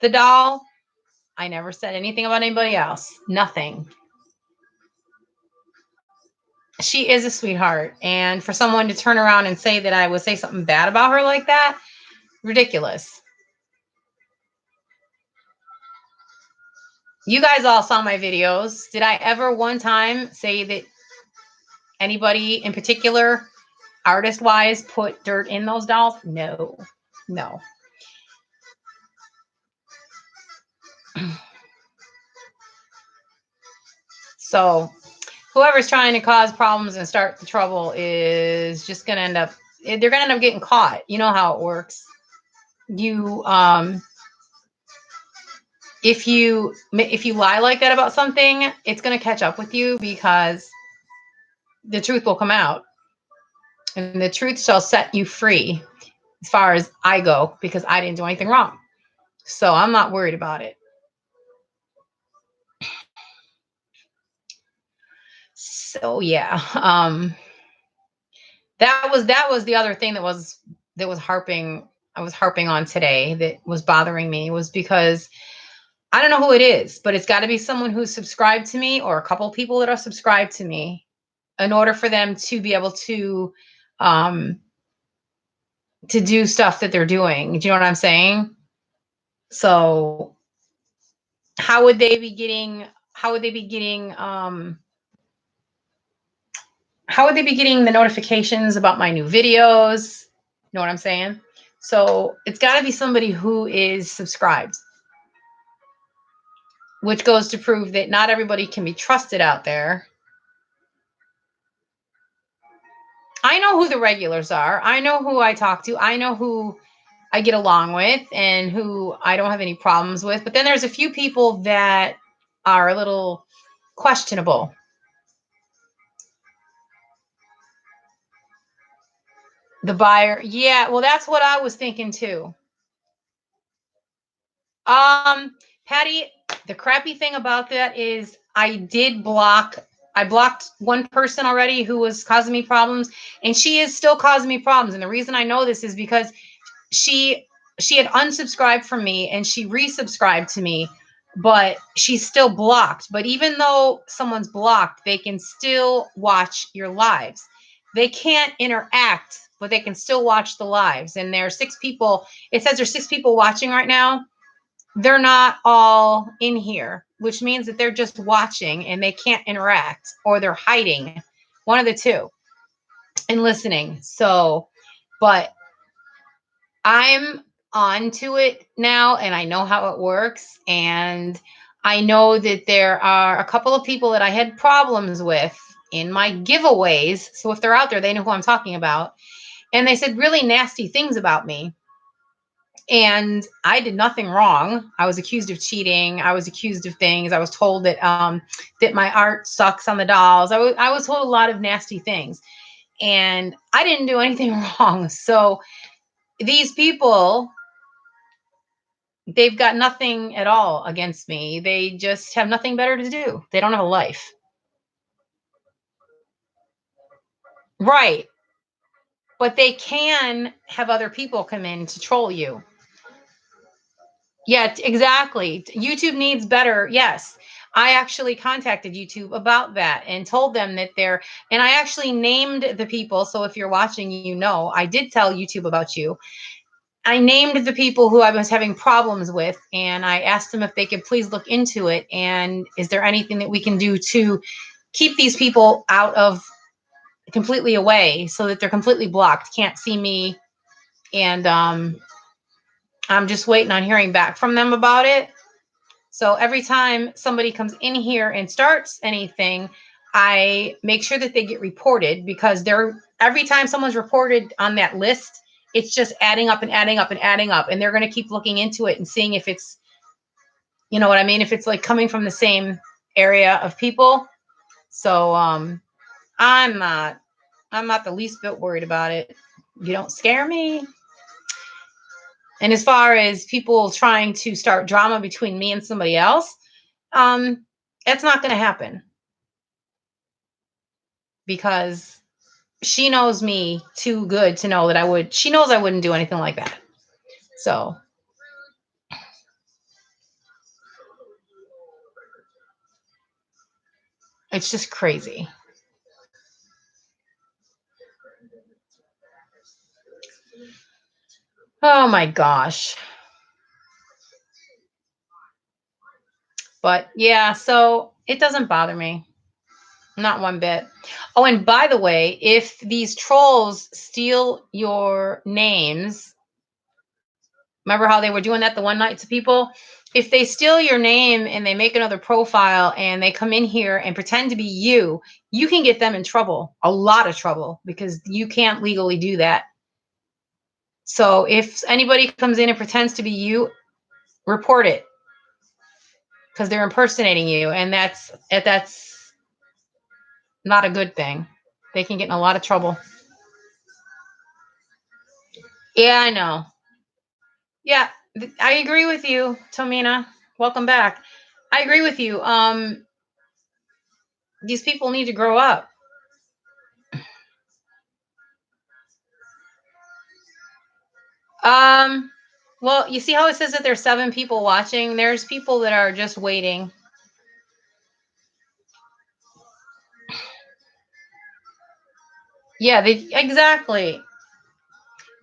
the doll. I never said anything about anybody else. Nothing. She is a sweetheart. And for someone to turn around and say that I would say something bad about her like that, ridiculous. You guys all saw my videos. Did I ever one time say that anybody in particular, artist wise, put dirt in those dolls? No. No. So whoever's trying to cause problems and start the trouble is just going to they're going to end up getting caught. You know how it works. You if you lie like that about something, it's going to catch up with you, because the truth will come out, and the truth shall set you free as far as I go, because I didn't do anything wrong. So I'm not worried about it. So yeah, that was the other thing that was harping I was harping on today, that was bothering me, was because I don't know who it is, but it's got to be someone who's subscribed to me, or a couple of people that are subscribed to me, in order for them to be able um to do stuff that they're doing. Do you know what I'm saying? So how would they be getting how would they be getting the notifications about my new videos? You know what I'm saying? So it's got to be somebody who is subscribed, which goes to prove that not everybody can be trusted out there. I know who the regulars are. I know who I talk to. I know who I get along with and who I don't have any problems with. But then there's a few people that are a little questionable. The buyer. Yeah, well, that's what I was thinking too. Patty, the crappy thing about that is I blocked one person already who was causing me problems, and she is still causing me problems. And the reason I know this is because she had unsubscribed from me and she resubscribed to me, but she's still blocked. But even though someone's blocked, they can still watch your lives. They can't interact, but they can still watch the lives. And there are 6 people. It says there's 6 people watching right now. They're not all in here, which means that they're just watching and they can't interact, or they're hiding, one of the two, and listening. So, but I'm on to it now, and I know how it works. And I know that there are a couple of people that I had problems with in my giveaways. So if they're out there, they know who I'm talking about. And they said really nasty things about me. And I did nothing wrong. I was accused of cheating. I was accused of things. I was told that that my art sucks on the dolls. I was told a lot of nasty things, and I didn't do anything wrong. So these people, they've got nothing at all against me. They just have nothing better to do. They don't have a life. Right. But they can have other people come in to troll you. Yeah, exactly. YouTube needs better. Yes. I actually contacted YouTube about that and told them that and I actually named the people. So if you're watching, you know, I did tell YouTube about you. I named the people who I was having problems with, and I asked them if they could please look into it. And is there anything that we can do to keep these people out of completely away, so that they're completely blocked, can't see me? And I'm just waiting on hearing back from them about it. So every time somebody comes in here and starts anything, I make sure that they get reported, because every time someone's reported on that list, it's just adding up and adding up and adding up. And they're going to keep looking into it and seeing if it's, you know what I mean? If it's like coming from the same area of people. So I'm not the least bit worried about it. You don't scare me. And as far as people trying to start drama between me and somebody else, that's not going to happen, because she knows me too good to know that she knows I wouldn't do anything like that. So it's just crazy. Oh my gosh. But yeah, so it doesn't bother me. Not one bit. Oh, and by the way, if these trolls steal your names, remember how they were doing that the one night to people? If they steal your name and they make another profile and they come in here and pretend to be you, you can get them in trouble, a lot of trouble, because you can't legally do that. So if anybody comes in and pretends to be you, report it. because they're impersonating you, and that's not a good thing. They can get in a lot of trouble. Yeah, I know. Yeah, I agree with you, Tomina. Welcome back. I agree with you. These people need to grow up. Um, well, you see how it says that there's 7 people watching? There's people that are just waiting. Yeah, they exactly.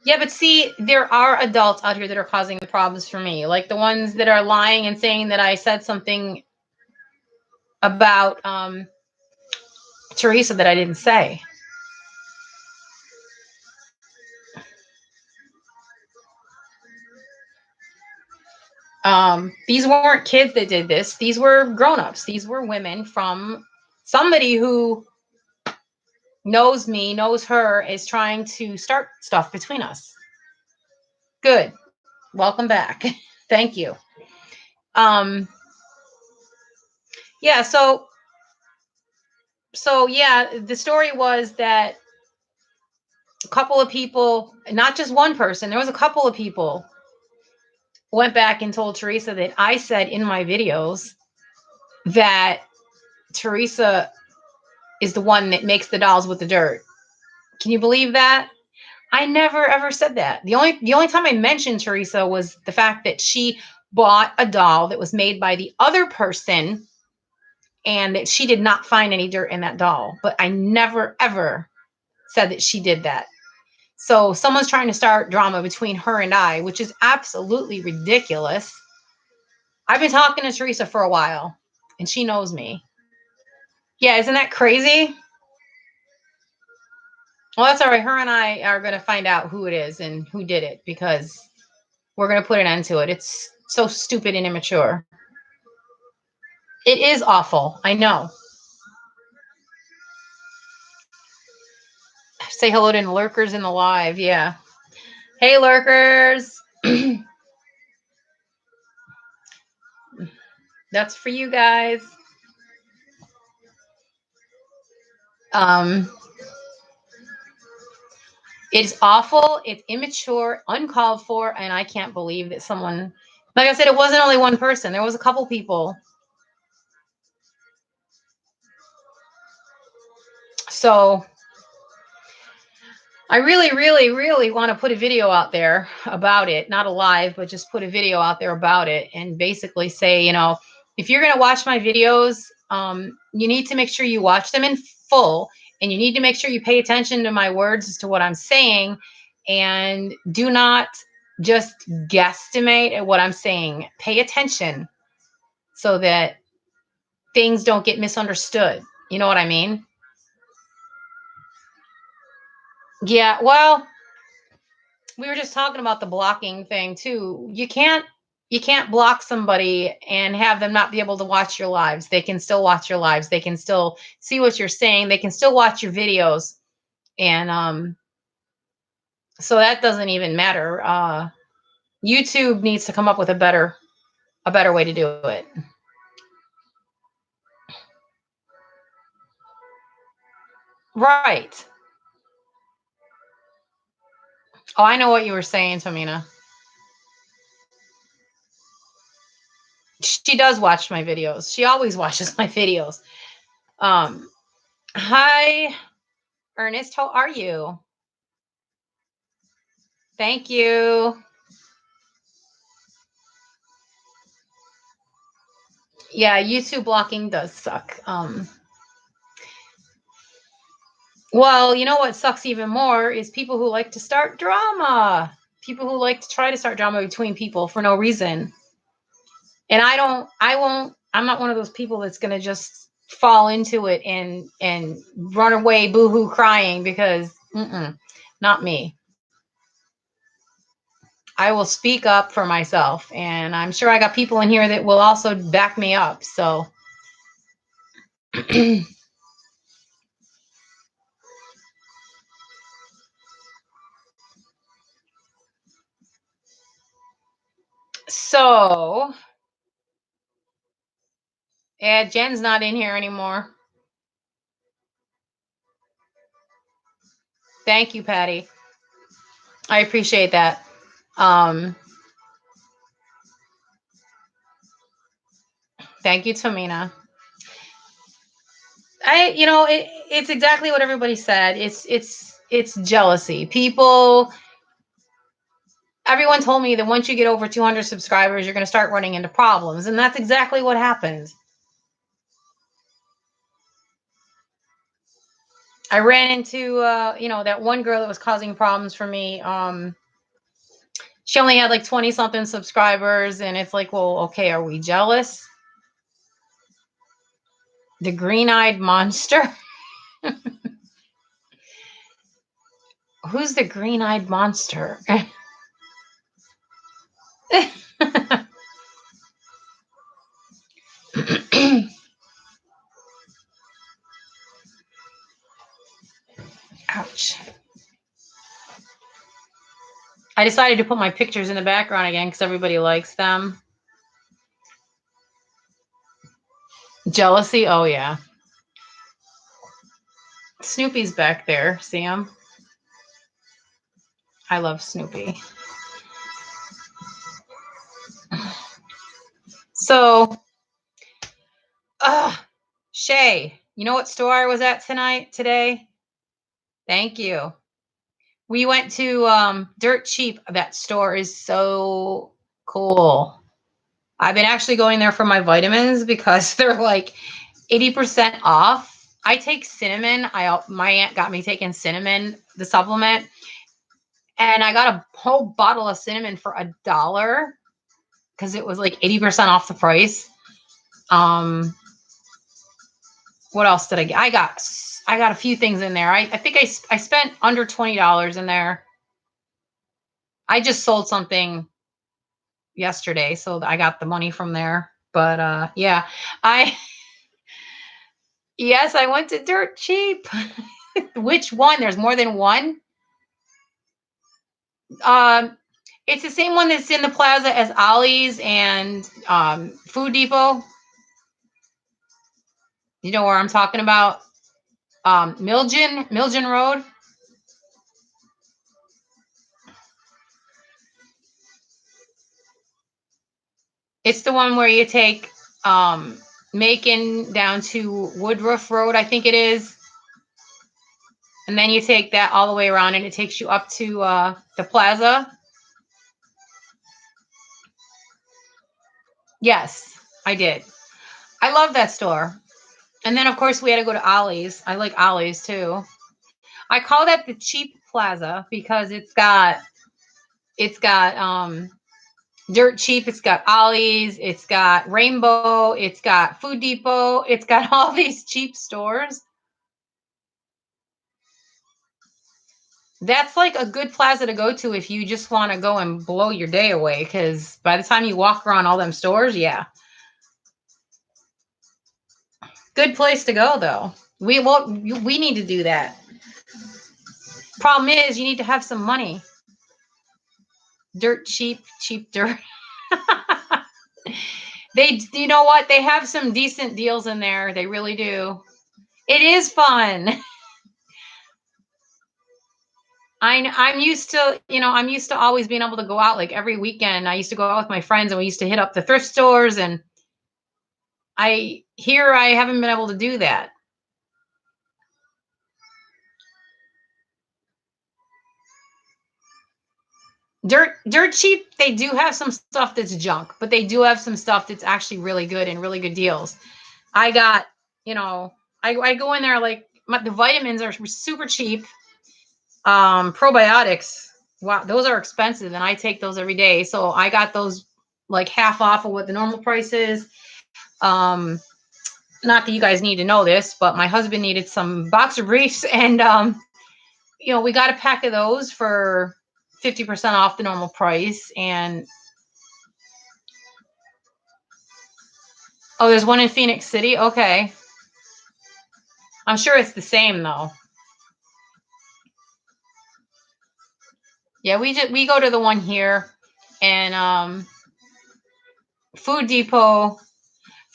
Yeah, but see, there are adults out here that are causing the problems for me, like the ones that are lying and saying that I said something about Teresa that I didn't say. These weren't kids that did this. These were grown-ups. These were women from somebody who knows me, knows her, is trying to start stuff between us. Good. Welcome back. Thank you. Um, yeah, so yeah, the story was that a couple of people, not just one person, there was a couple of people went back and told Teresa that I said in my videos that Teresa is the one that makes the dolls with the dirt. Can you believe that? I never ever said that. The only time I mentioned Teresa was the fact that she bought a doll that was made by the other person and that she did not find any dirt in that doll. But I never ever said that she did that. So someone's trying to start drama between her and I, which is absolutely ridiculous. I've been talking to Teresa for a while and she knows me. Yeah, isn't that crazy? Well, that's all right. Her and I are going to find out who it is and who did it because we're going to put an end to it. It's so stupid and immature. It is awful. I know. Say hello to lurkers in the live. Yeah. Hey, lurkers. That's for you guys. Um, it's awful. It's immature, uncalled for, and I can't believe that someone, like I said, it wasn't only one person. There was a couple people. So I really, really, really want to put a video out there about it, not a live, but just put a video out there about it and basically say, if you're going to watch my videos, you need to make sure you watch them in full and you need to make sure you pay attention to my words as to what I'm saying and do not just guesstimate at what I'm saying. Pay attention so that things don't get misunderstood. You know what I mean? Yeah, well, we were just talking about the blocking thing too. You can't block somebody and have them not be able to watch your lives. They can still watch your lives. They can still see what you're saying. They can still watch your videos. And so that doesn't even matter. YouTube needs to come up with a better way to do it. Right. Oh, I know what you were saying, Tomina. She does watch my videos. She always watches my videos. Um, Hi, Ernest. How are you? Thank you. Yeah, YouTube blocking does suck. Well, you know what sucks even more is people who like to start drama. People who like to try to start drama between people for no reason. And I'm not one of those people that's going to just fall into it and run away boohoo crying because not me. I will speak up for myself and I'm sure I got people in here that will also back me up. So so Yeah, Jen's not in here anymore. Thank you, Patty. I appreciate that. Um, Thank you, Tamina. It's exactly what everybody said. It's jealousy. People, everyone told me that once you get over 200 subscribers, you're going to start running into problems, and that's exactly what happened. I ran into that one girl that was causing problems for me. She only had like 20 something subscribers, and it's like, well, okay, are we jealous? The green-eyed monster. Who's the green-eyed monster? Ouch. I decided to put my pictures in the background again because everybody likes them. Jealousy? Oh, yeah. Snoopy's back there. See him? I love Snoopy. So, Shay, you know what store I was at today? Thank you. We went to Dirt Cheap. That store is so cool. I've been actually going there for my vitamins because they're like 80% off. I take cinnamon. My aunt got me taking cinnamon, the supplement, and I got a whole bottle of cinnamon for $1 because it was like 80% off the price. What else did I get? I got a few things in there. I think I spent under $20 in there. I just sold something yesterday, so I got the money from there. But yeah, I yes, I went to Dirt Cheap. Which one? There's more than one. Um, it's the same one that's in the plaza as Ollie's and Food Depot. You know where I'm talking about? Milgen Road. It's the one where you take Macon down to Woodruff Road, I think it is. And then you take that all the way around and it takes you up to the plaza. Yes, I did. I love that store. And then of course we had to go to Ollie's. I like Ollie's too. I call that the cheap plaza because it's got Dirt Cheap, it's got Ollie's, it's got Rainbow, it's got Food Depot, it's got all these cheap stores. That's like a good plaza to go to if you just want to go and blow your day away. Because by the time you walk around all them stores, yeah, good place to go though. We need to do that. Problem is, you need to have some money. Dirt cheap, cheap dirt. You know what? They have some decent deals in there. They really do. It is fun. I'm used to always being able to go out like every weekend. I used to go out with my friends and we used to hit up the thrift stores and I haven't been able to do that. Dirt cheap, they do have some stuff that's junk, but they do have some stuff that's actually really good and really good deals. I got, I go in there like the vitamins are super cheap. Probiotics, wow, those are expensive and I take those every day. So I got those like half off of what the normal price is. Um, Not that you guys need to know this, but my husband needed some boxer briefs and we got a pack of those for 50% off the normal price. And oh, there's one in Phoenix City. Okay. I'm sure it's the same though. Yeah, we go to the one here and Food Depot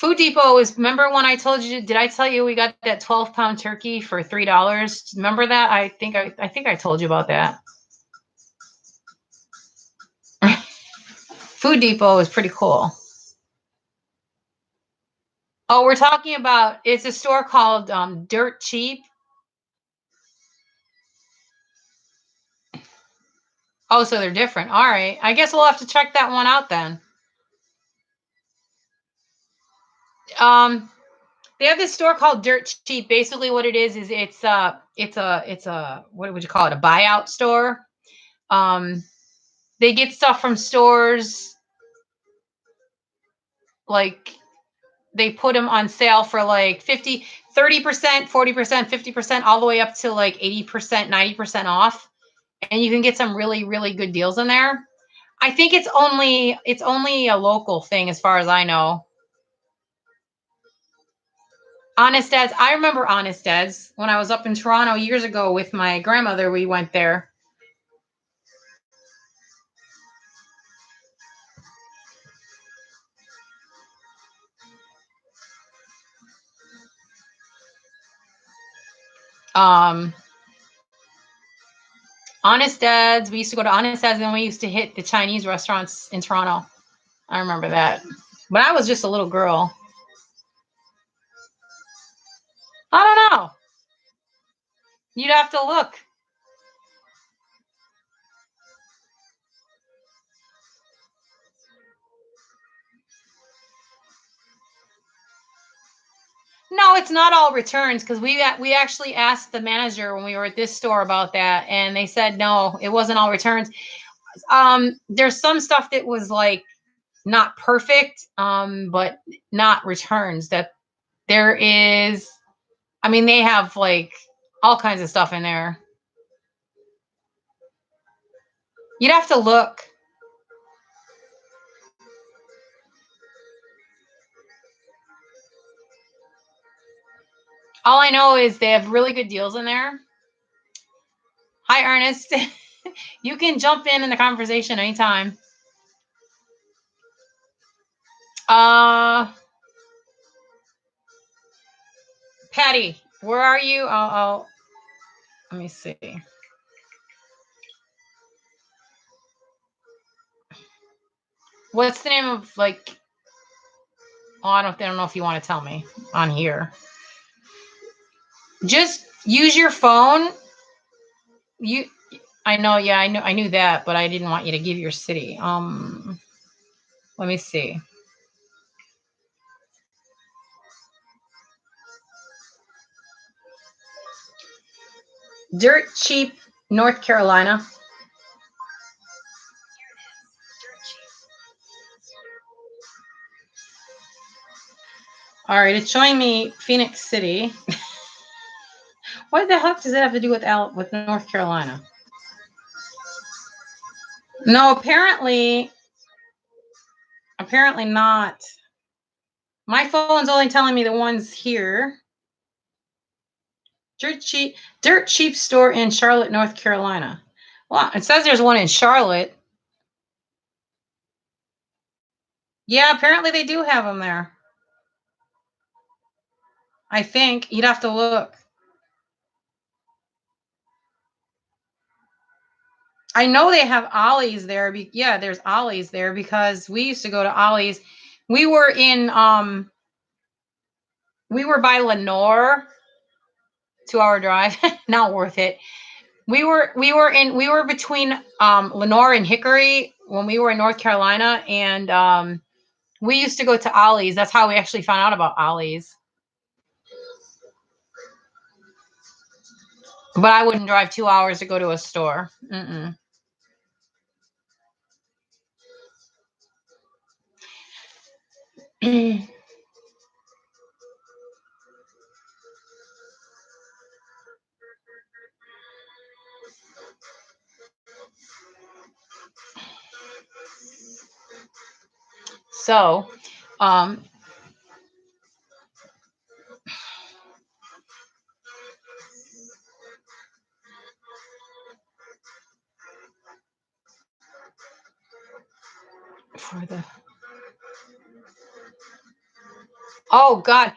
Food Depot is, remember when I told you, did I tell you we got that 12-pound turkey for $3? Remember that? I think I told you about that. Food Depot is pretty cool. Oh, we're talking about, it's a store called Dirt Cheap. Oh, so they're different. All right. I guess we'll have to check that one out then. They have this store called Dirt Cheap. Basically what it is it's a what would you call it? A buyout store. Um they get stuff from stores, like they put them on sale for like 50, 30%, 40%, 50%, all the way up to like 80%, 90% off. And you can get some really, really good deals in there. I think it's only a local thing as far as I know. Honest Ed's. I remember Honest Ed's when I was up in Toronto years ago with my grandmother. We went there. Um, Honest Ed's. We used to go to Honest Ed's, and then we used to hit the Chinese restaurants in Toronto. I remember that. But I was just a little girl. I don't know. You'd have to look. No, it's not all returns, because we actually asked the manager when we were at this store about that, and they said no, it wasn't all returns. There's some stuff that was like not perfect, but not returns. That there is, I mean, they have like all kinds of stuff in there. You'd have to look. All I know is they have really good deals in there. Hi, Ernest. You can jump in the conversation anytime. Uh, Patty, where are you? Let me see. What's the name of like? Oh, I don't know if you want to tell me on here. Just use your phone. You, I know. Yeah, I knew that, but I didn't want you to give your city. Let me see. Dirt Cheap, North Carolina. All right, it's showing me Phoenix City. What the heck does that have to do with North Carolina? No, apparently not. My phone's only telling me the ones here. Dirt cheap store in Charlotte, North Carolina. Well, it says there's one in Charlotte. Yeah, apparently they do have them there. I think you'd have to look. I know they have Ollie's there. Yeah, there's Ollie's there because we used to go to Ollie's. We were in we were by Lenore, 2-hour drive. Not worth it. We were between Lenore and Hickory when we were in North Carolina, and we used to go to Ollie's. That's how we actually found out about Ollie's. But I wouldn't drive 2 hours to go to a store. Mm-mm. So, um, for the Oh God,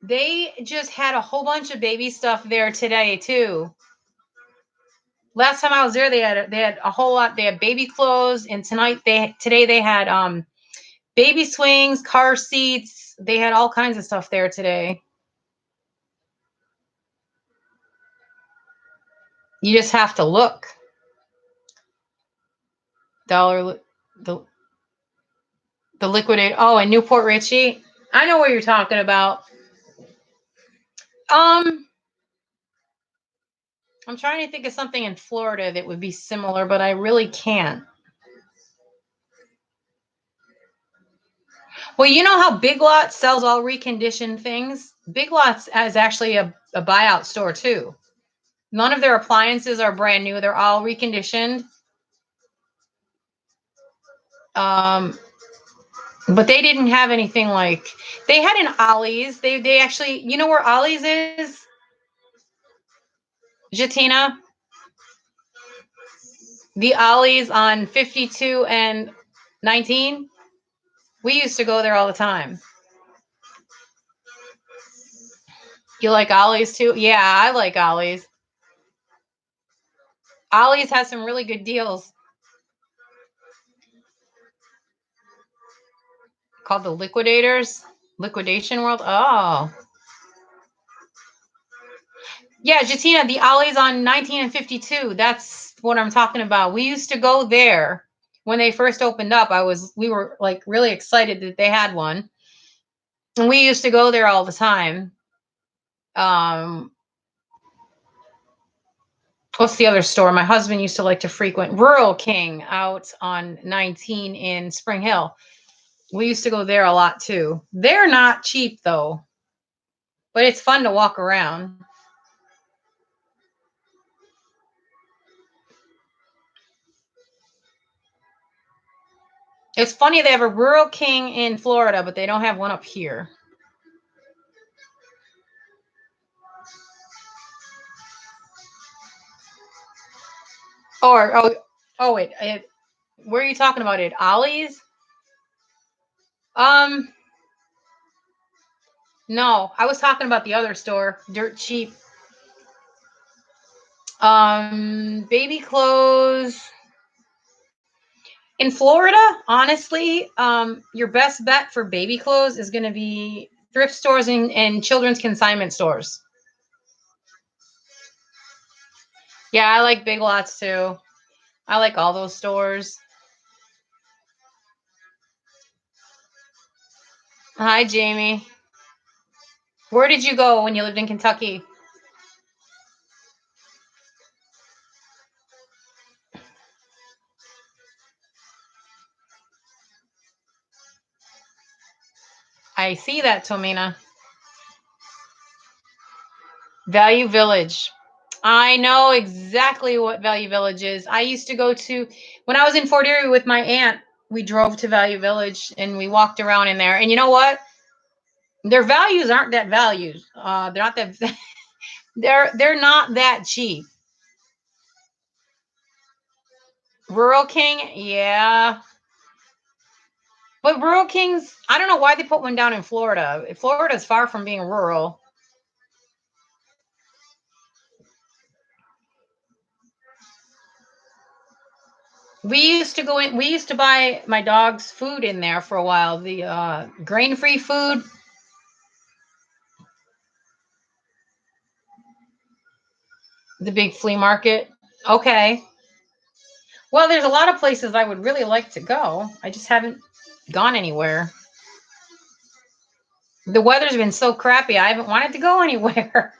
they just had a whole bunch of baby stuff there today too. Last time I was there, they had a whole lot. They had baby clothes, and today they had baby swings, car seats. They had all kinds of stuff there today. You just have to look. Dollar the the liquidate. Oh, in Newport Richie. I know what you're talking about. Um, I'm trying to think of something in Florida that would be similar, but I really can't. Well, you know how Big Lots sells all reconditioned things? Big Lots is actually a buyout store too. None of their appliances are brand new. They're all reconditioned. Um, but they didn't have anything like they had an Ollie's. They actually, you know where Ollie's is? Jatina? The Ollie's on 52 and 19. We used to go there all the time. You like Ollie's too? Yeah, I like Ollie's. Ollie's has some really good deals called the Liquidators. Liquidation World. Oh. Yeah, Jatina, the Ollie's on 19 and 52. That's what I'm talking about. We used to go there when they first opened up. We were like really excited that they had one. And we used to go there all the time. Um, what's the other store? My husband used to like to frequent Rural King out on 19 in Spring Hill. We used to go there a lot too. They're not cheap though, but it's fun to walk around. It's funny they have a Rural King in Florida, but they don't have one up here. Or wait, where are you talking about it? Ollie's? Um, no, I was talking about the other store, Dirt Cheap. Baby clothes in Florida. Honestly, your best bet for baby clothes is going to be thrift stores and children's consignment stores. Yeah, I like Big Lots too. I like all those stores. Hi, Jamie. Where did you go when you lived in Kentucky? I see that, Tomina. Value Village. I know exactly what Value Village is. I used to go to, when I was in Fort Erie with my aunt, we drove to Value Village and we walked around in there. And you know what? Their values aren't that values. They're not that they're not that cheap. Rural King, yeah. But Rural Kings, I don't know why they put one down in Florida. Florida is far from being rural. We used to buy my dog's food in there for a while. The grain-free food. The big flea market. Okay. Well, there's a lot of places I would really like to go. I just haven't gone anywhere. The weather's been so crappy. I haven't wanted to go anywhere.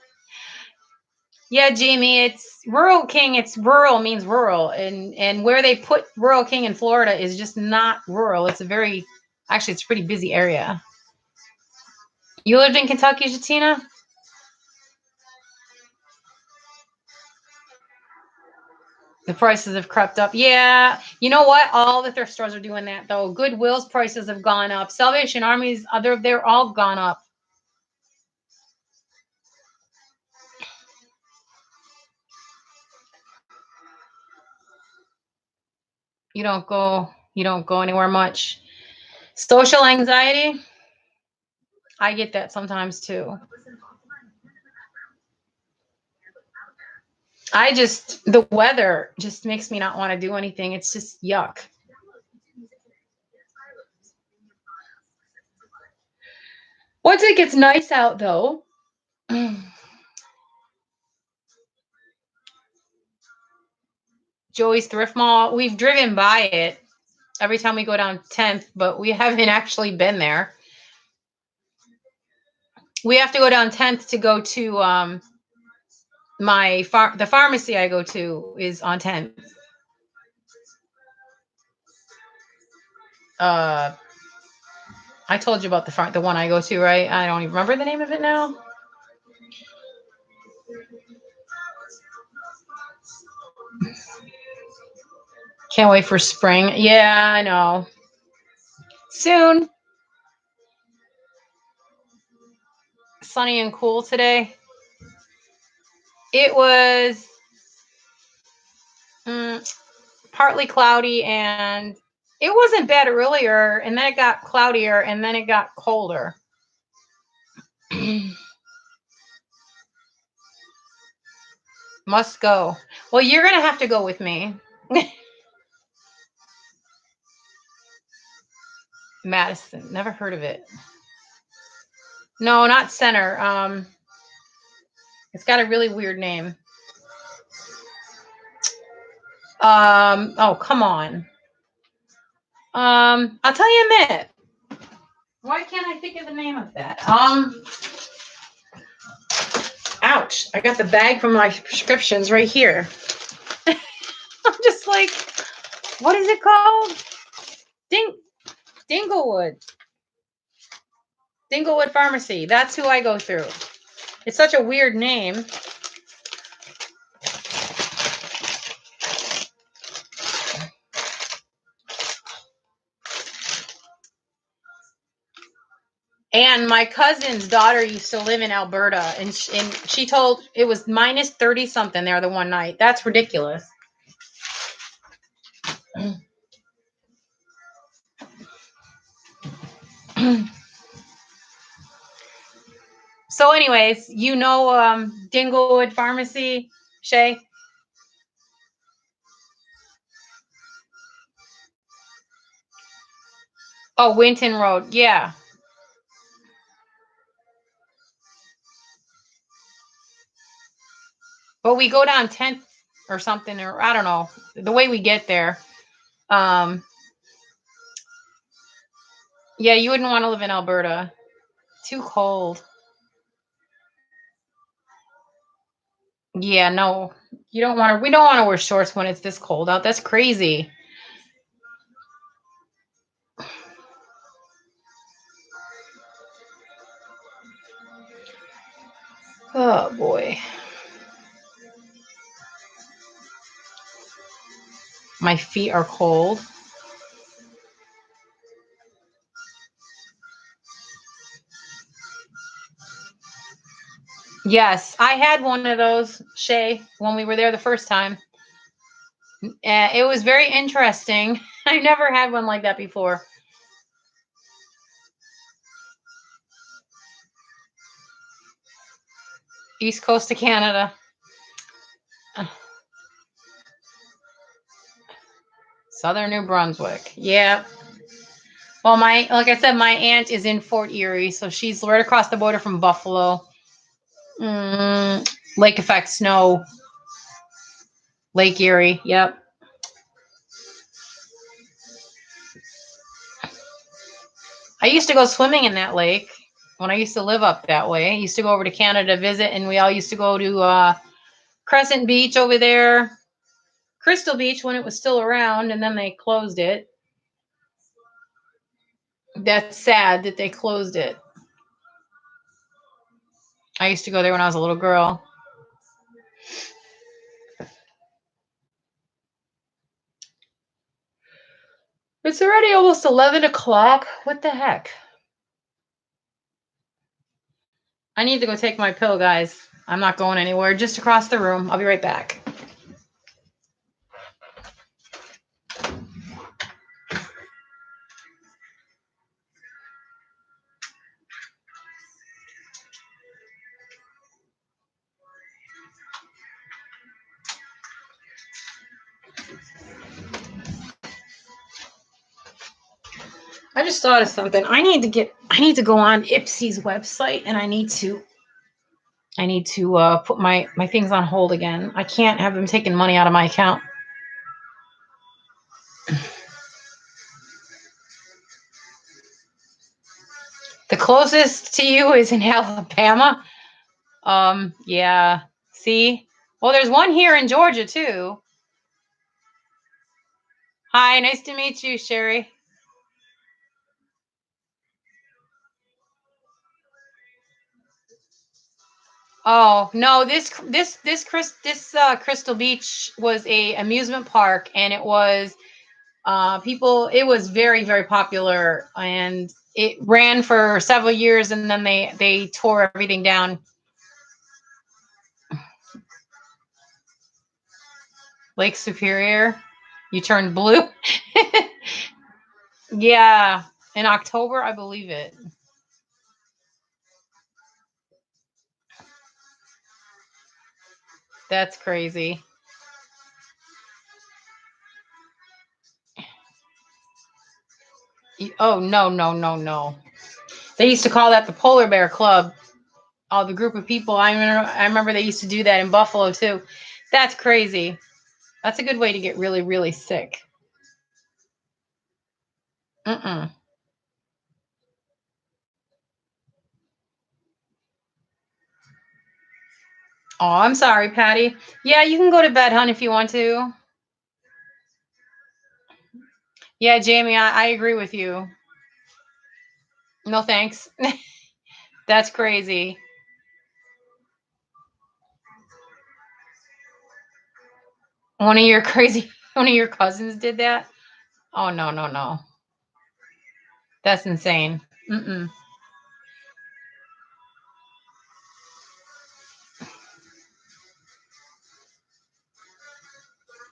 Yeah, Jamie, it's Rural King. It's rural means rural, and where they put Rural King in Florida is just not rural. It's a very actually it's a pretty busy area. You lived in Kentucky, Jatina? The prices have crept up. Yeah, you know what? All the thrift stores are doing that though. Goodwill's prices have gone up. Salvation Army's other they're all gone up. You don't go anywhere much. Social anxiety. I get that sometimes too. The weather just makes me not want to do anything. It's just yuck. Once it gets nice out though, Joey's Thrift Mall, we've driven by it every time we go down 10th, but we haven't actually been there. We have to go down 10th to go to the pharmacy I go to is on 10th. I told you about the one I go to, right? I don't even remember the name of it now. Can't wait for spring. Yeah, I know. Soon. Sunny and cool today. It was partly cloudy, and it wasn't bad earlier, and then it got cloudier, and then it got colder. Must go. Well, you're going to have to go with me. Madison. Never heard of it. No, not Center. It's got a really weird name. Oh, come on. I'll tell you in a minute. Why can't I think of the name of that? Ouch. I got the bag from my prescriptions right here. I'm just like, what is it called? Dinglewood. Dinglewood Pharmacy. That's who I go through. It's such a weird name. And my cousin's daughter used to live in Alberta, and she told it was minus 30 something there the one night. That's ridiculous. So anyways, Dinglewood Pharmacy, Shay? Oh, Winton Road. Yeah. But we go down 10th or something, or I don't know, the way we get there. Yeah, you wouldn't want to live in Alberta. Too cold. Yeah, no. We don't want to wear shorts when it's this cold out. That's crazy. Oh boy. My feet are cold. Yes, I had one of those, Shay, when we were there the first time. It was very interesting. I never had one like that before. East Coast of Canada. Southern New Brunswick. Yeah. Well, like I said, my aunt is in Fort Erie, so she's right across the border from Buffalo. Lake effect snow. Lake Erie. Yep. I used to go swimming in that lake when I used to live up that way. I used to go over to Canada to visit, and we all used to go to Crescent Beach over there, Crystal Beach when it was still around, and then they closed it. That's sad that they closed it. I used to go there when I was a little girl. It's already almost 11 o'clock. What the heck? I need to go take my pill, guys. I'm not going anywhere. Just across the room. I'll be right back. I just thought of something. I need to go on Ipsy's website and I need to put my things on hold again. I can't have them taking money out of my account. The closest to you is in Alabama. Yeah. See? Well, there's one here in Georgia too. Hi, nice to meet you, Sherry. Oh, no, this Crystal Beach was a amusement park, and it was it was very, very popular, and it ran for several years, and then they tore everything down. Lake Superior, you turned blue. Yeah, in October, I believe it. That's crazy. Oh, no, no, no, no. They used to call that the Polar Bear Club. Oh, the group of people. I remember they used to do that in Buffalo too. That's crazy. That's a good way to get really, really sick. Mm-mm. Oh, I'm sorry, Patty. Yeah, you can go to bed, hon, if you want to. Yeah, Jamie, I agree with you. No thanks. That's crazy. One of your cousins did that? Oh, no, no, no. That's insane. Mm-mm.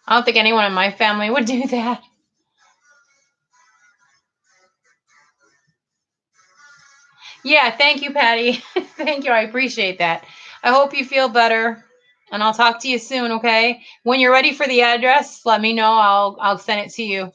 I don't think anyone in my family would do that. Yeah, thank you, Patty. Thank you. I appreciate that. I hope you feel better, and I'll talk to you soon, okay? When you're ready for the address, let me know. I'll send it to you.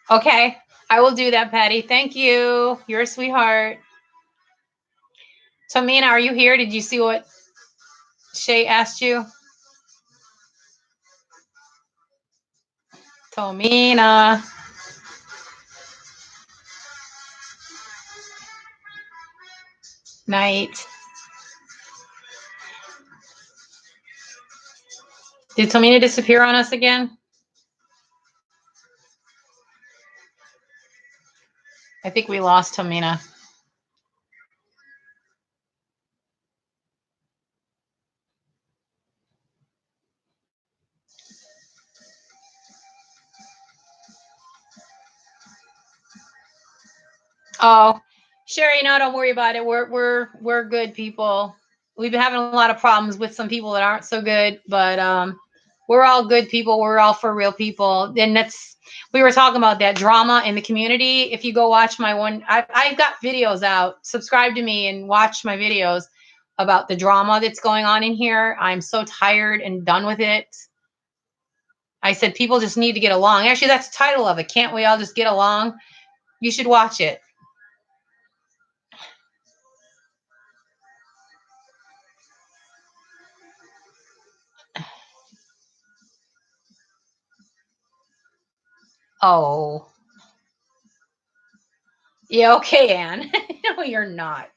Okay, I will do that, Patty. Thank you. You're a sweetheart. So, Mina, are you here? Did you see what Shay asked you? Tomina. Night. Did Tomina disappear on us again? I think we lost Tomina. Oh, Sherry, no, don't worry about it. We're good people. We've been having a lot of problems with some people that aren't so good, but we're all good people. We're all for real people. And we were talking about that drama in the community. If you go watch my one, I've got videos out. Subscribe to me and watch my videos about the drama that's going on in here. I'm so tired and done with it. I said people just need to get along. Actually, that's the title of it. Can't we all just get along? You should watch it. Oh. Yeah, okay, Anne. No, you're not.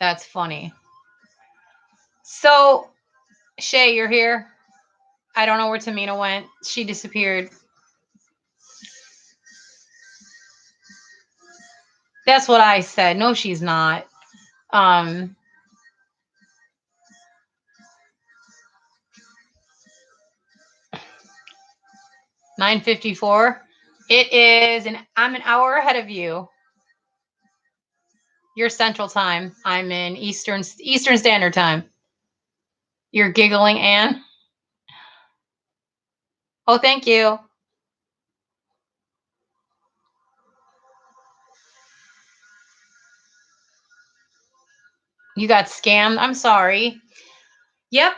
That's funny. So, Shay, you're here. I don't know where Tamina went. She disappeared. That's what I said. No, she's not. Um, 9:54. It is, and I'm an hour ahead of you. You're Central Time. I'm in Eastern Standard Time. You're giggling, Anne. Oh, thank you. You got scammed. I'm sorry. Yep.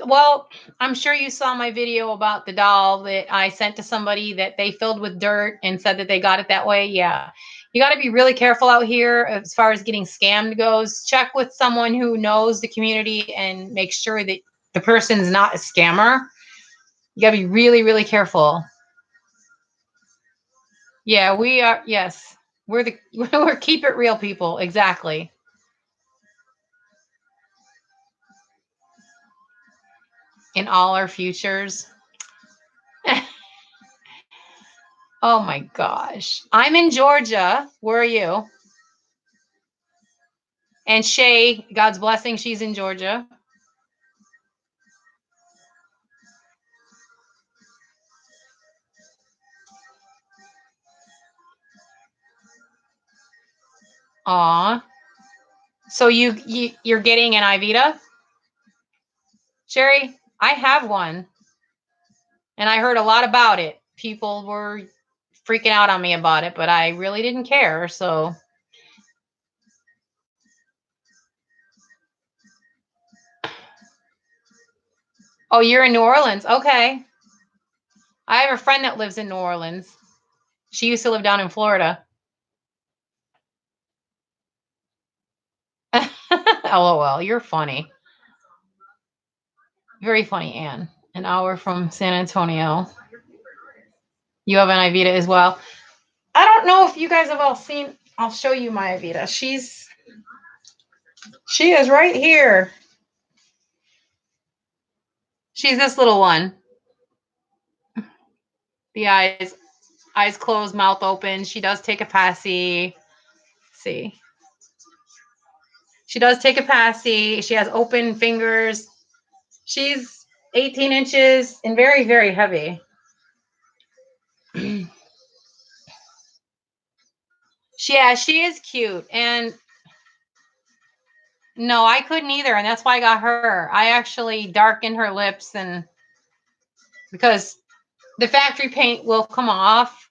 Well, I'm sure you saw my video about the doll that I sent to somebody that they filled with dirt and said that they got it that way. Yeah. You got to be really careful out here as far as getting scammed goes. Check with someone who knows the community and make sure that the person's not a scammer. You got to be really, really careful. Yeah, we are. Yes. We're keep it real people. Exactly. In all our futures. Oh my gosh. I'm in Georgia. Where are you? And Shay, God's blessing, she's in Georgia. Aw. So you're getting an Ivita? Sherry, I have one. And I heard a lot about it. People were freaking out on me about it, but I really didn't care. So oh, you're in New Orleans. Okay. I have a friend that lives in New Orleans. She used to live down in Florida. LOL, you're funny. Very funny, Anne. An hour from San Antonio. You have an Ivita as well. I don't know if you guys have all seen. I'll show you my Ivita. She is right here. She's this little one. The eyes closed, mouth open. She does take a passy. See. She does take a passy. She has open fingers. She's 18 inches and very, very heavy. She is cute. And no, I couldn't either. And that's why I got her. I actually darkened her lips and because the factory paint will come off,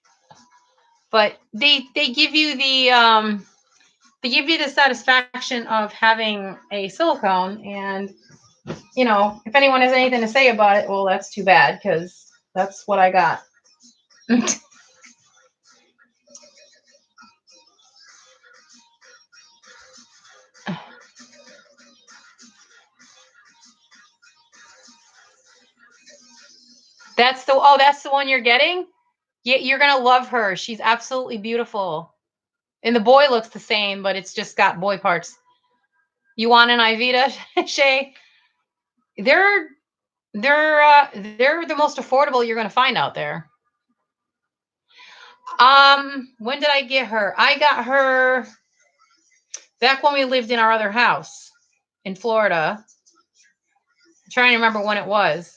but they give you the satisfaction of having a silicone. And if anyone has anything to say about it, well, that's too bad because that's what I got. That's the one you're getting. Yeah, you're gonna love her. She's absolutely beautiful. And the boy looks the same, but it's just got boy parts. You want an Ivita, Shay? They're they're the most affordable you're gonna find out there. When did I get her? I got her back when we lived in our other house in Florida. I'm trying to remember when it was.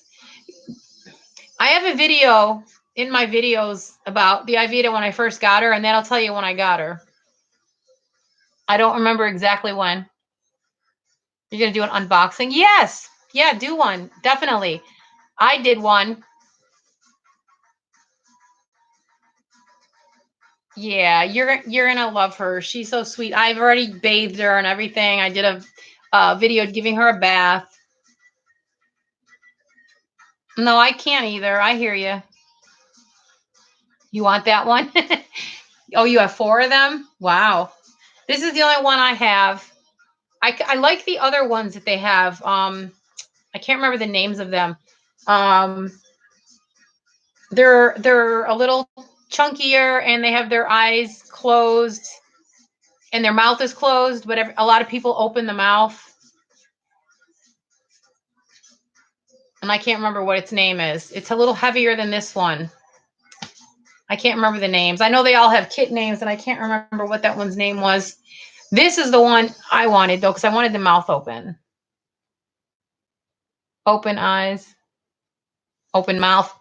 I have a video in my videos about the Ivita when I first got her, and that'll tell you when I got her. I don't remember exactly when. You're gonna do an unboxing? Yes. Yeah, do one. Definitely. I did one. Yeah, you're gonna love her. She's so sweet. I've already bathed her and everything. I did a video giving her a bath. No, I can't either. I hear you. You want that one? Oh, you have 4 of them? Wow. This is the only one I have. I like the other ones that they have. I can't remember the names of them. Um, they're a little chunkier and they have their eyes closed and their mouth is closed, but a lot of people open the mouth. And I can't remember what its name is. It's a little heavier than this one. I can't remember the names. I know they all have kit names, and I can't remember what that one's name was. This is the one I wanted, though, because I wanted the mouth open. Open eyes. Open mouth.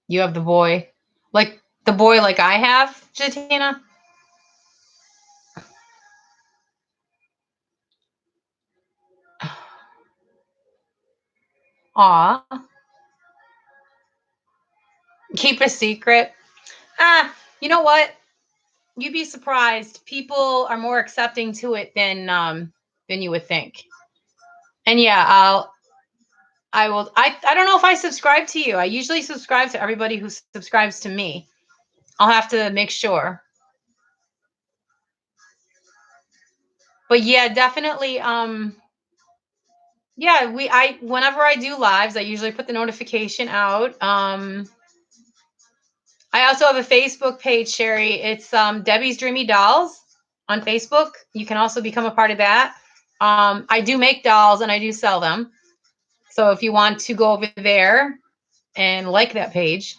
You have the boy. Like the boy like I have, Jatina? Aw. Keep a secret. You know what? You'd be surprised. People are more accepting to it than you would think. And yeah, I will I don't know if I subscribe to you. I usually subscribe to everybody who subscribes to me. I'll have to make sure. But yeah, definitely yeah, we I whenever I do lives, I usually put the notification out. I also have a Facebook page, Sherry. It's Debbie's Dreamy Dolls on Facebook. You can also become a part of that. I do make dolls and I do sell them. So if you want to go over there and like that page,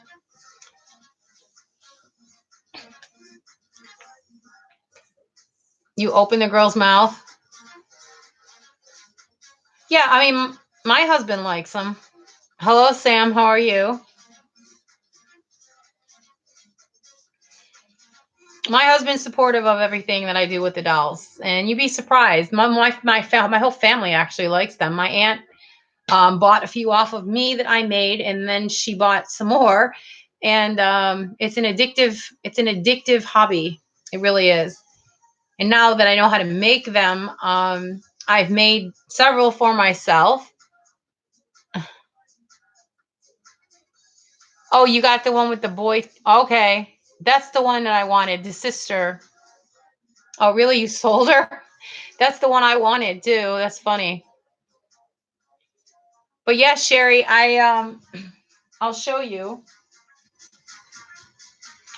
you open the girl's mouth. Yeah, I mean, my husband likes them. Hello, Sam. How are you? My husband's supportive of everything that I do with the dolls, and you'd be surprised. My whole family actually likes them. My aunt bought a few off of me that I made, and then she bought some more. And it's an addictive hobby. It really is. And now that I know how to make them, I've made several for myself. Oh, you got the one with the boy? Okay, that's the one that I wanted. The sister. Oh, really? You sold her? That's the one I wanted too. That's funny. But yeah, Sherry, I'll show you.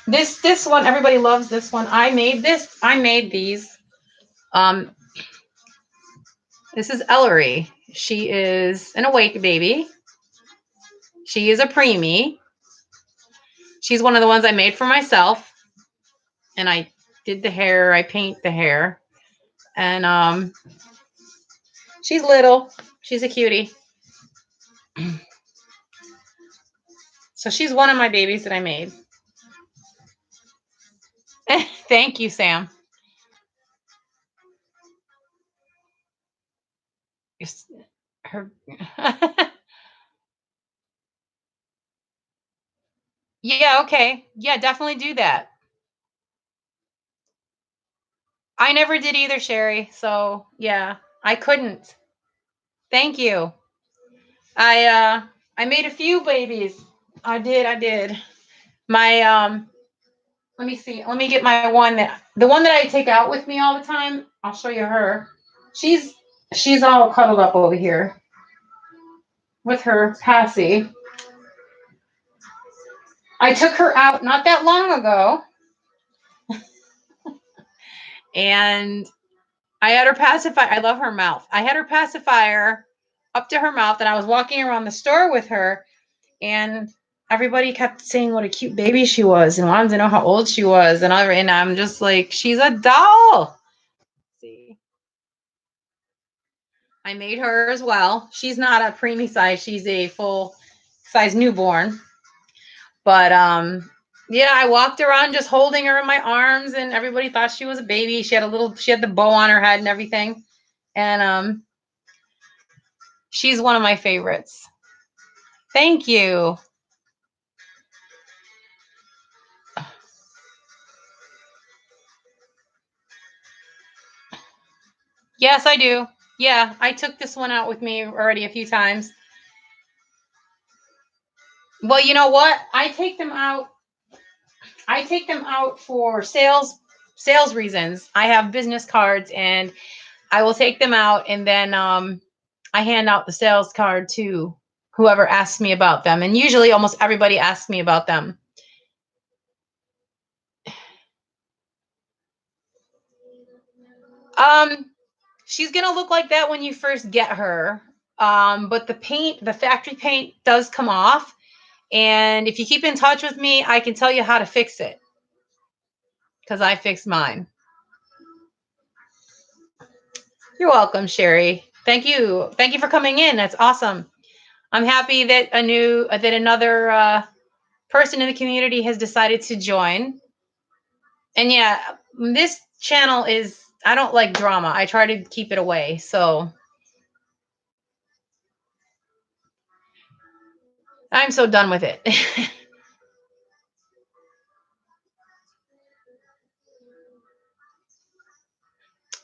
This one, everybody loves this one. I made this. I made these. Um, this is Ellery. She is an awake baby. She is a preemie. She's one of the ones I made for myself, and I did the hair. I paint the hair, and she's little. She's a cutie. So she's one of my babies that I made. Thank you, Sam. Her. Yeah, okay. Yeah, definitely do that. I never did either, Sherry. So, yeah, I couldn't. Thank you. I made a few babies. I did. My let me see. Let me get my the one that I take out with me all the time. I'll show you her. She's she's all cuddled up over here with her Passy. I took her out not that long ago, and I had her pacifier. I love her mouth. I had her pacifier up to her mouth, and I was walking around the store with her, and everybody kept saying what a cute baby she was and wanted to know how old she was, and I'm just like, she's a doll. See, I made her as well. She's not a preemie size; she's a full size newborn. But yeah, I walked around just holding her in my arms, and everybody thought she was a baby. She had the bow on her head and everything, and she's one of my favorites. Thank you. Yes, I do. Yeah, I took this one out with me already a few times. Well, you know what? I take them out for sales reasons. I have business cards, and I will take them out, and then I hand out the sales card to whoever asks me about them. And usually almost everybody asks me about them. Um she's going to look like that when you first get her. But the factory paint does come off, and if you keep in touch with me, I can tell you how to fix it because I fixed mine. You're welcome, Sherry. Thank you. Thank you for coming in. That's awesome. I'm happy that another person in the community has decided to join. And yeah, this channel is I don't like drama. I try to keep it away. So I'm so done with it.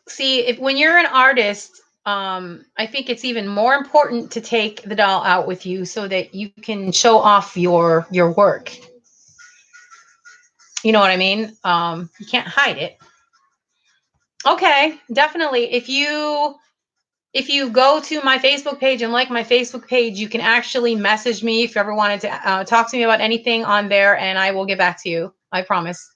See, if when you're an artist, I think it's even more important to take the doll out with you so that you can show off your work. You know what I mean? You can't hide it. Okay, definitely. If you go to my Facebook page and like my Facebook page, you can actually message me if you ever wanted to talk to me about anything on there, and I will get back to you. I promise.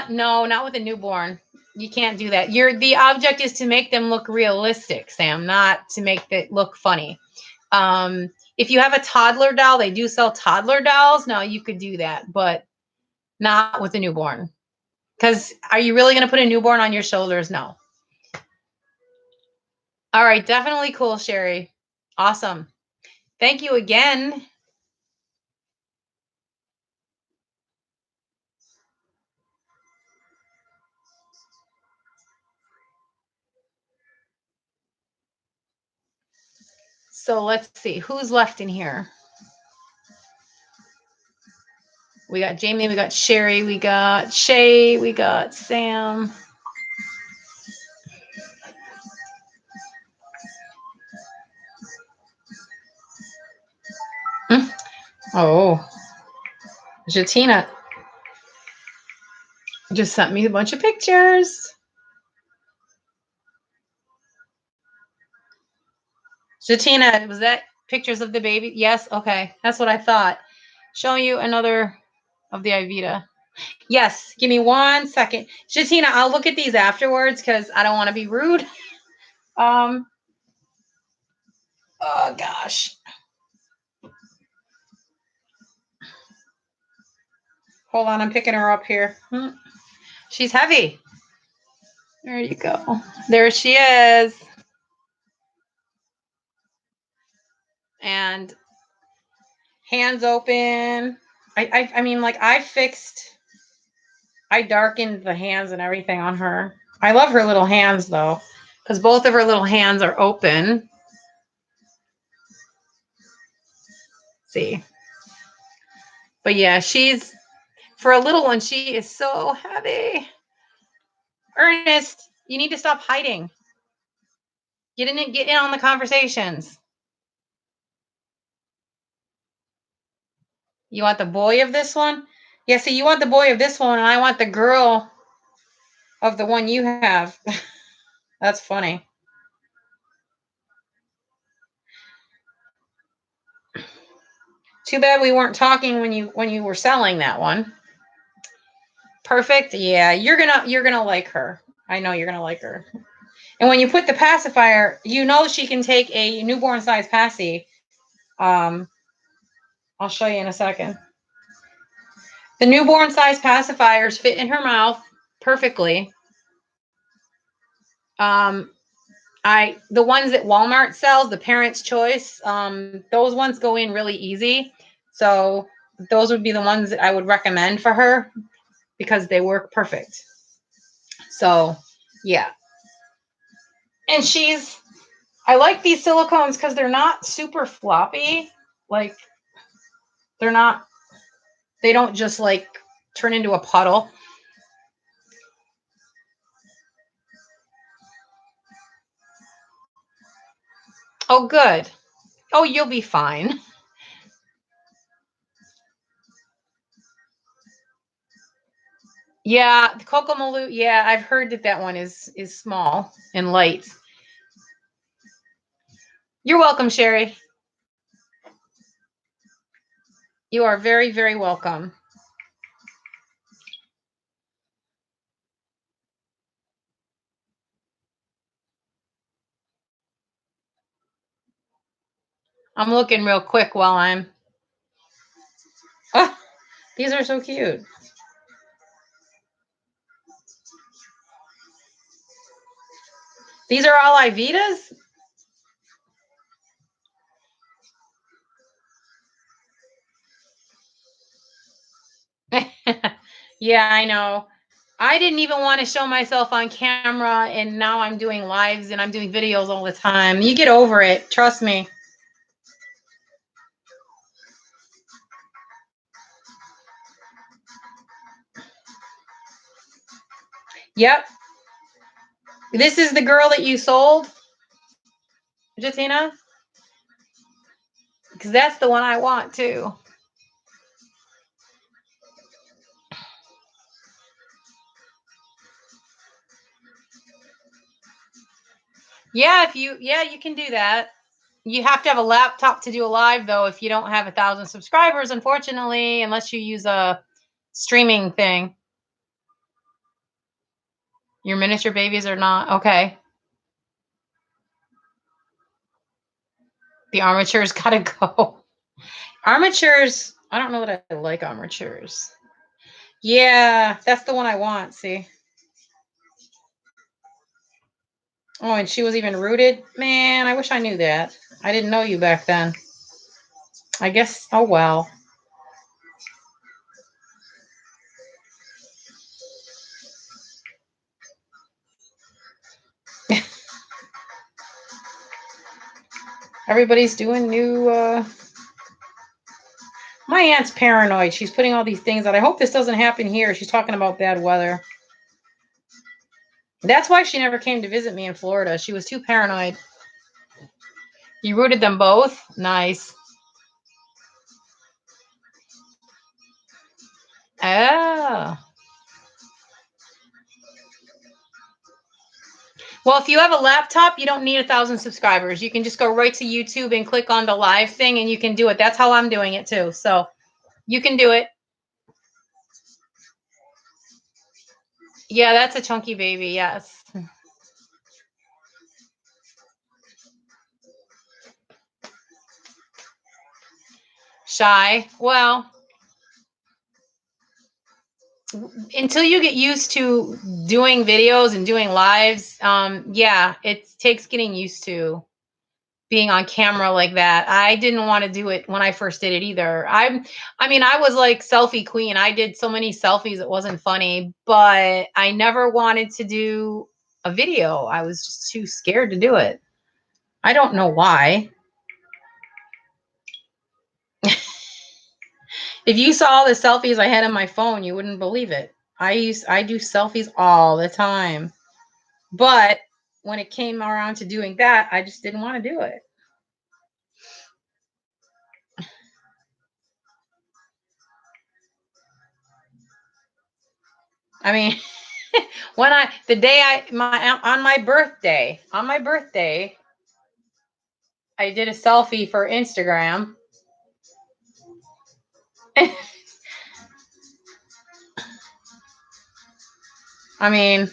No, not with a newborn. You can't do that. The object is to make them look realistic, Sam, not to make it look funny. If you have a toddler doll, they do sell toddler dolls. Now you could do that, but not with a newborn. Because are you really going to put a newborn on your shoulders? No. All right, definitely cool, Sherry. Awesome. Thank you again. So let's see who's left in here. We got Jamie, we got Sherry, we got Shay, we got Sam. Oh, Jatina just sent me a bunch of pictures. Jatina, was that pictures of the baby? Yes. Okay. That's what I thought. Showing you another of the Ivita. Yes. Give me 1 second. Jatina, I'll look at these afterwards because I don't want to be rude. Oh gosh. Hold on. I'm picking her up here. She's heavy. There you go. There she is. And hands open. I mean, like I darkened the hands and everything on her. I love her little hands though, because both of her little hands are open. See. But yeah, for a little one, she is so heavy. Ernest, you need to stop hiding. Get in on the conversations. You want the boy of this one? Yeah, see, you want the boy of this one, and I want the girl of the one you have. That's funny. Too bad we weren't talking when you were selling that one. Perfect. Yeah, you're gonna like her. I know you're gonna like her. And when you put the pacifier, you know she can take a newborn size passy. I'll show you in a second. The newborn size pacifiers fit in her mouth perfectly. The ones that Walmart sells, the Parents' Choice, those ones go in really easy. So those would be the ones that I would recommend for her because they work perfect. So yeah. And I like these silicones because they're not super floppy. Like they don't just like turn into a puddle. Oh, good. Oh, you'll be fine. Yeah, the Kokomalu. Yeah, I've heard that one is small and light. You're welcome, Sherry. You are very, very welcome. I'm looking real quick while I'm. Oh, these are so cute. These are all Ivitas? Yeah, I know. I didn't even want to show myself on camera, and now I'm doing lives and I'm doing videos all the time. You get over it. Trust me. Yep. This is the girl that you sold, Jatina? Because that's the one I want too. Yeah, you can do that. You have to have a laptop to do a live though if you don't have 1,000 subscribers, unfortunately, unless you use a streaming thing. Your miniature babies are not okay. The armatures gotta go. Armatures, I don't know that I like armatures. Yeah, that's the one I want, see. Oh, and she was even rooted? Man, I wish I knew that. I didn't know you back then. I guess, oh well. Everybody's doing new, my aunt's paranoid. She's putting all these things out. I hope this doesn't happen here. She's talking about bad weather. That's why she never came to visit me in Florida. She was too paranoid. You rooted them both? Nice. Oh. Well, if you have a laptop, you don't need 1,000 subscribers. You can just go right to YouTube and click on the live thing and you can do it. That's how I'm doing it too. So you can do it. Yeah, that's a chunky baby. Yes. Shy. Well, until you get used to doing videos and doing lives, yeah, it takes getting used to being on camera like that. I didn't want to do it when I first did it either. I mean, I was like selfie queen. I did so many selfies it wasn't funny, but I never wanted to do a video. I was just too scared to do it. I don't know why. If you saw the selfies I had on my phone, you wouldn't believe it. I do selfies all the time. But when it came around to doing that, I just didn't want to do it. I mean, when I the day I my on my birthday, I did a selfie for Instagram. I mean,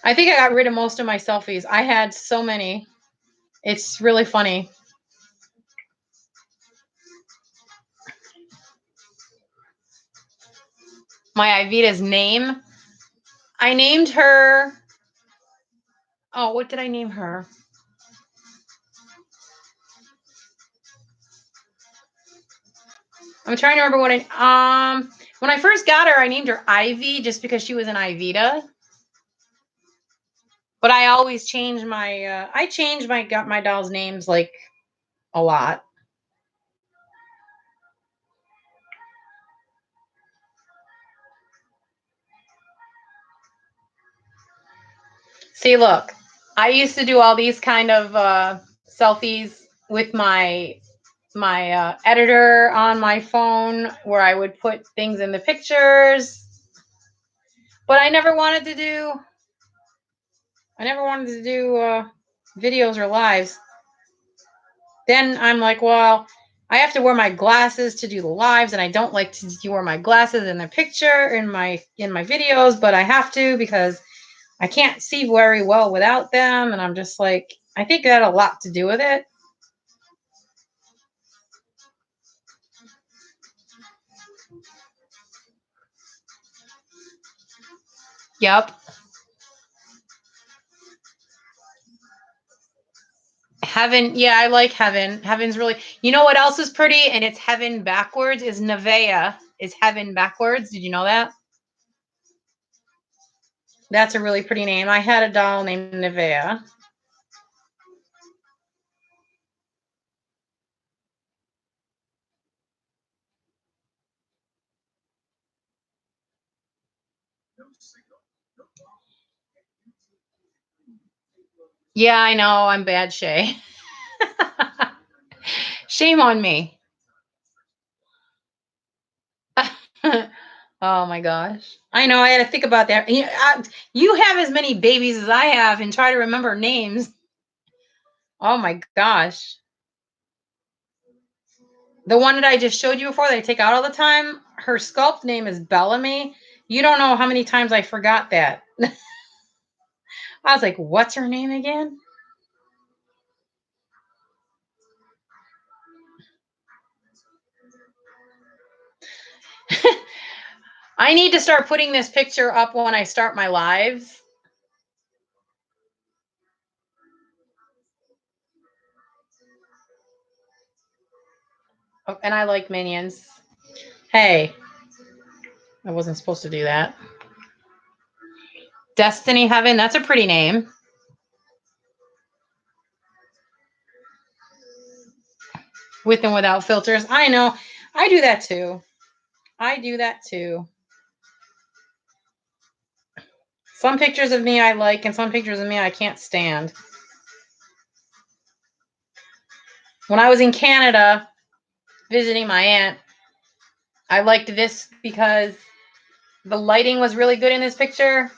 I think I got rid of most of my selfies. I had so many. It's really funny. My Ivita's name. I named her. Oh, what did I name her? I'm trying to remember what when I first got her, I named her Ivy just because she was an Ivita. But I always change my I change my dolls' names like a lot. See, look, I used to do all these kind of selfies with my editor on my phone where I would put things in the pictures. But I never wanted to do videos or lives. Then I'm like, well, I have to wear my glasses to do the lives, and I don't like to wear my glasses in the picture in my videos, but I have to because I can't see very well without them, and I'm just like, I think that had a lot to do with it. Yep. Heaven, yeah, I like Heaven. Heaven's really, you know what else is pretty? And it's Heaven backwards is Nevaeh is Heaven backwards. Did you know that? That's a really pretty name. I had a doll named Nevea. Yeah, I know. I'm bad, Shay. Shame on me. Oh my gosh. I know. I had to think about that. You have as many babies as I have and try to remember names. Oh my gosh. The one that I just showed you before that I take out all the time, her sculpt name is Bellamy. You don't know how many times I forgot that. I was like, what's her name again? I need to start putting this picture up when I start my lives. Oh, and I like Minions. Hey, I wasn't supposed to do that. Destiny Heaven, that's a pretty name. With and without filters. I know. I do that too. I do that too. Some pictures of me I like, and some pictures of me I can't stand. When I was in Canada visiting my aunt, I liked this because the lighting was really good in this picture.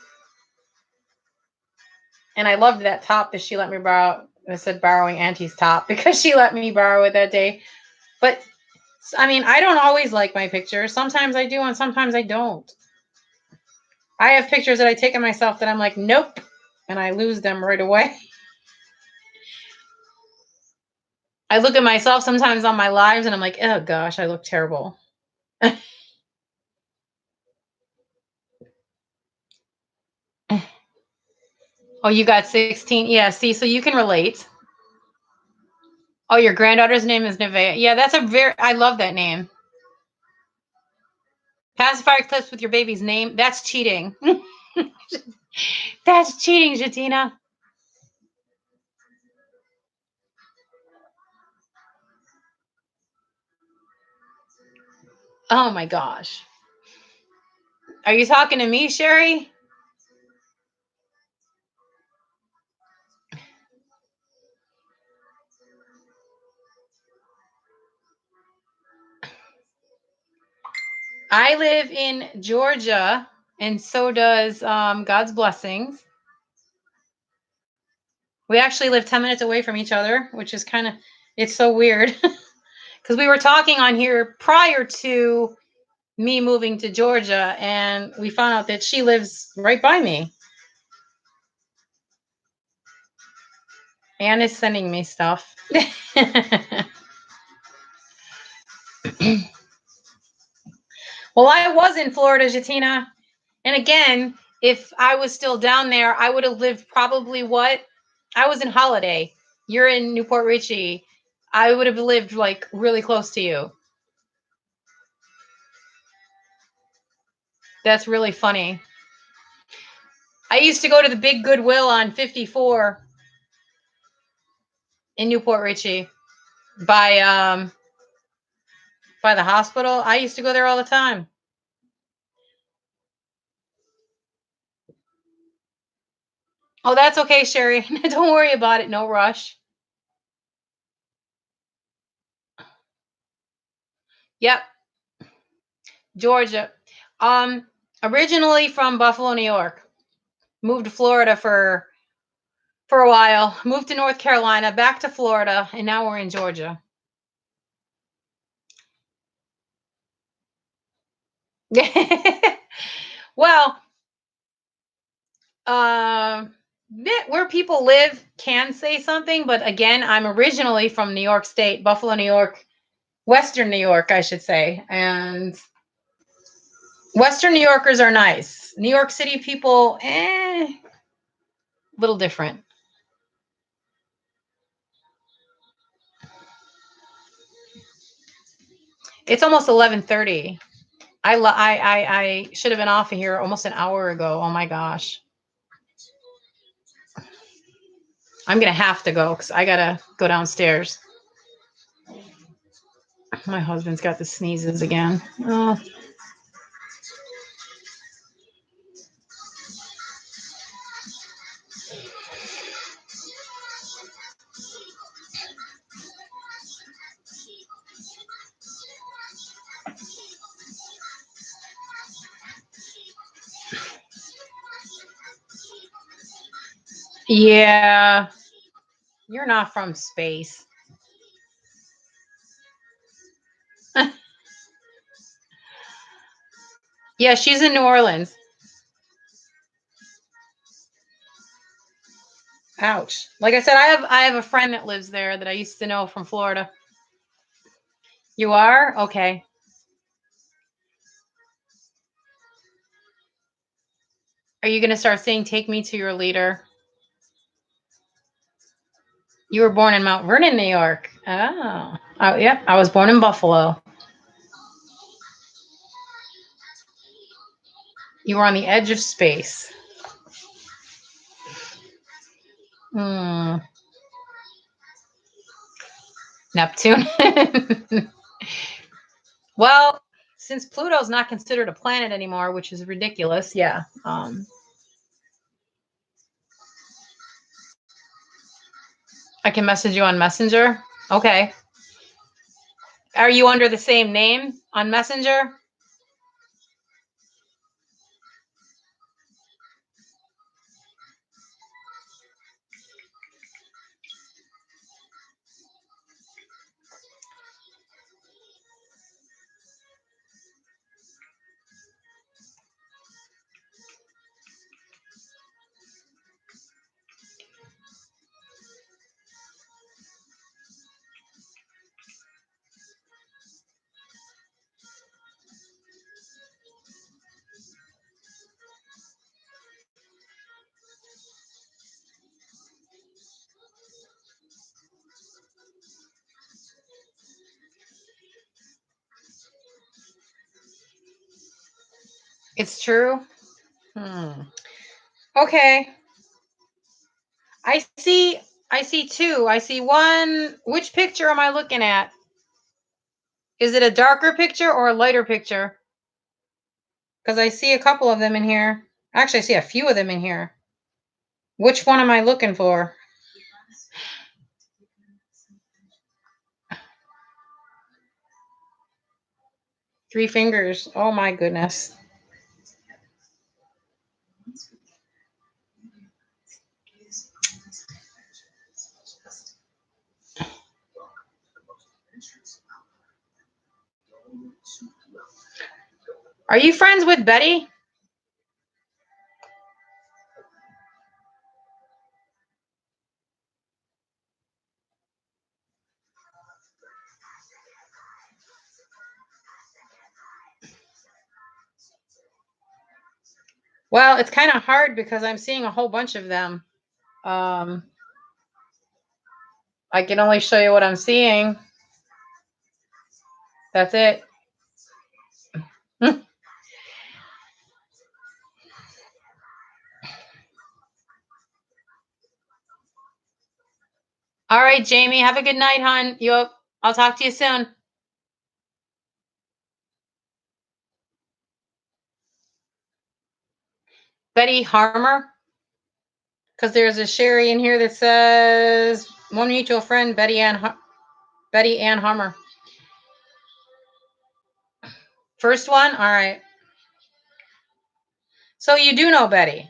And I loved that top that she let me borrow. I said borrowing Auntie's top because she let me borrow it that day. But I mean, I don't always like my pictures. Sometimes I do, and sometimes I don't. I have pictures that I take of myself that I'm like, nope, and I lose them right away. I look at myself sometimes on my lives and I'm like, oh gosh, I look terrible. Oh, you got 16? Yeah, see, so you can relate. Oh, your granddaughter's name is Nevea. Yeah, I love that name. Pacifier clips with your baby's name. That's cheating. That's cheating, Jatina. Oh my gosh. Are you talking to me, Sherry? I live in Georgia, and so does God's Blessings. We actually live 10 minutes away from each other, which is it's so weird. Because we were talking on here prior to me moving to Georgia, and we found out that she lives right by me. Anne is sending me stuff. Well, I was in Florida, Jatina. And again, if I was still down there, I would have lived probably what? I was in Holiday. You're in Newport Richey. I would have lived like really close to you. That's really funny. I used to go to the big Goodwill on 54 in Newport Richey by the hospital. I used to go there all the time. Oh, that's okay, Sherry. Don't worry about it. No rush. Yep, Georgia. Um, Originally from Buffalo, New York. Moved to Florida for a while. Moved to North Carolina, back to Florida, and now we're in Georgia. Well, where people live can say something, but again, I'm originally from New York State, Buffalo, New York, Western New York, I should say. And Western New Yorkers are nice. New York City people, little different. It's almost 11:30. I should have been off of here almost an hour ago. Oh my gosh. I'm going to have to go because I got to go downstairs. My husband's got the sneezes again. Oh. Yeah. You're not from space. Yeah, she's in New Orleans. Ouch. Like I said, I have a friend that lives there that I used to know from Florida. You are? Okay. Are you going to start saying, take me to your leader? You were born in Mount Vernon, New York. Oh. Oh, yeah. I was born in Buffalo. You were on the edge of space. Neptune. Well, since Pluto's not considered a planet anymore, which is ridiculous, yeah. I can message you on Messenger. Okay. Are you under the same name on Messenger? It's true. Okay. I see two. I see one. Which picture am I looking at? Is it a darker picture or a lighter picture? Because I see a couple of them in here. Actually, I see a few of them in here. Which one am I looking for? Three fingers. Oh my goodness. Are you friends with Betty? Well, it's kind of hard because I'm seeing a whole bunch of them. I can only show you what I'm seeing. That's it. All right, Jamie. Have a good night, hon. I'll talk to you soon. Betty Harmer. Because there's a Sherry in here that says one mutual friend, Betty Ann Harmer. First one? All right. So you do know Betty.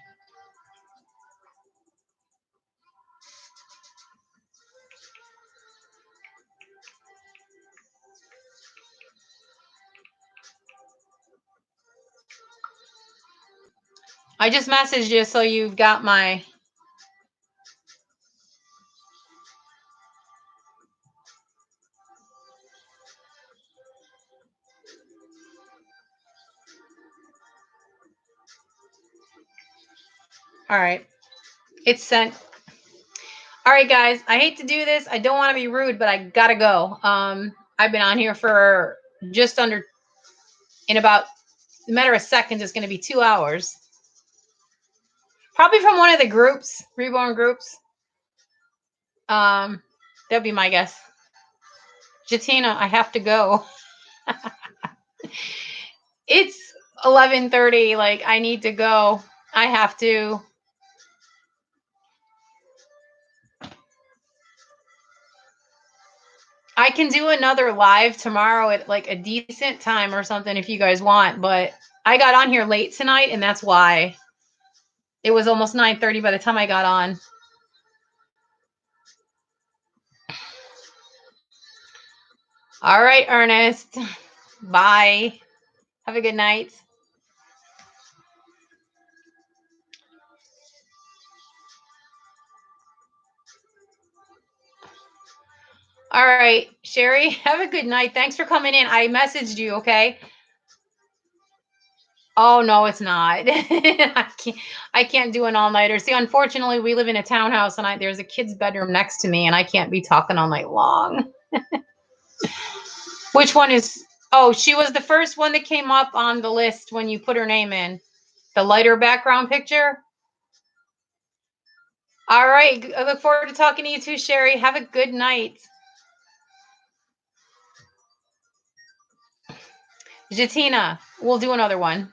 I just messaged you so you've got my... All right. It's sent. All right, guys. I hate to do this. I don't want to be rude, but I got to go. I've been on here for just under... In about a matter of seconds, it's going to be 2 hours. Probably from one of the groups, Reborn groups. That'd be my guess. Jatina, I have to go. It's 11:30. Like, I need to go. I have to. I can do another live tomorrow at like a decent time or something if you guys want, but I got on here late tonight and that's why. It was almost 9:30 by the time I got on. All right, Ernest. Bye. Have a good night. All right, Sherry, have a good night. Thanks for coming in. I messaged you, okay? Oh, no, it's not. I can't do an all-nighter. See, unfortunately, we live in a townhouse and there's a kid's bedroom next to me and I can't be talking all night long. Which one is? Oh, she was the first one that came up on the list when you put her name in. The lighter background picture. All right. I look forward to talking to you too, Sherry. Have a good night. Jatina, we'll do another one.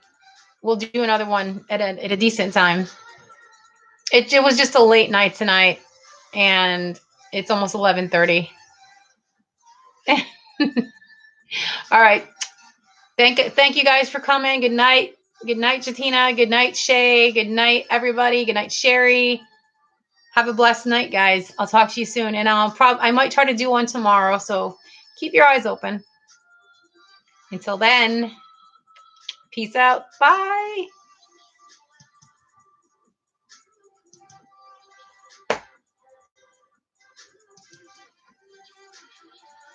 We'll do another one at a decent time. It was just a late night tonight, and it's almost 11:30. All right. Thank you guys for coming. Good night. Good night, Jatina. Good night, Shay. Good night, everybody. Good night, Sherry. Have a blessed night, guys. I'll talk to you soon, and I might try to do one tomorrow. So keep your eyes open. Until then, peace out. Bye.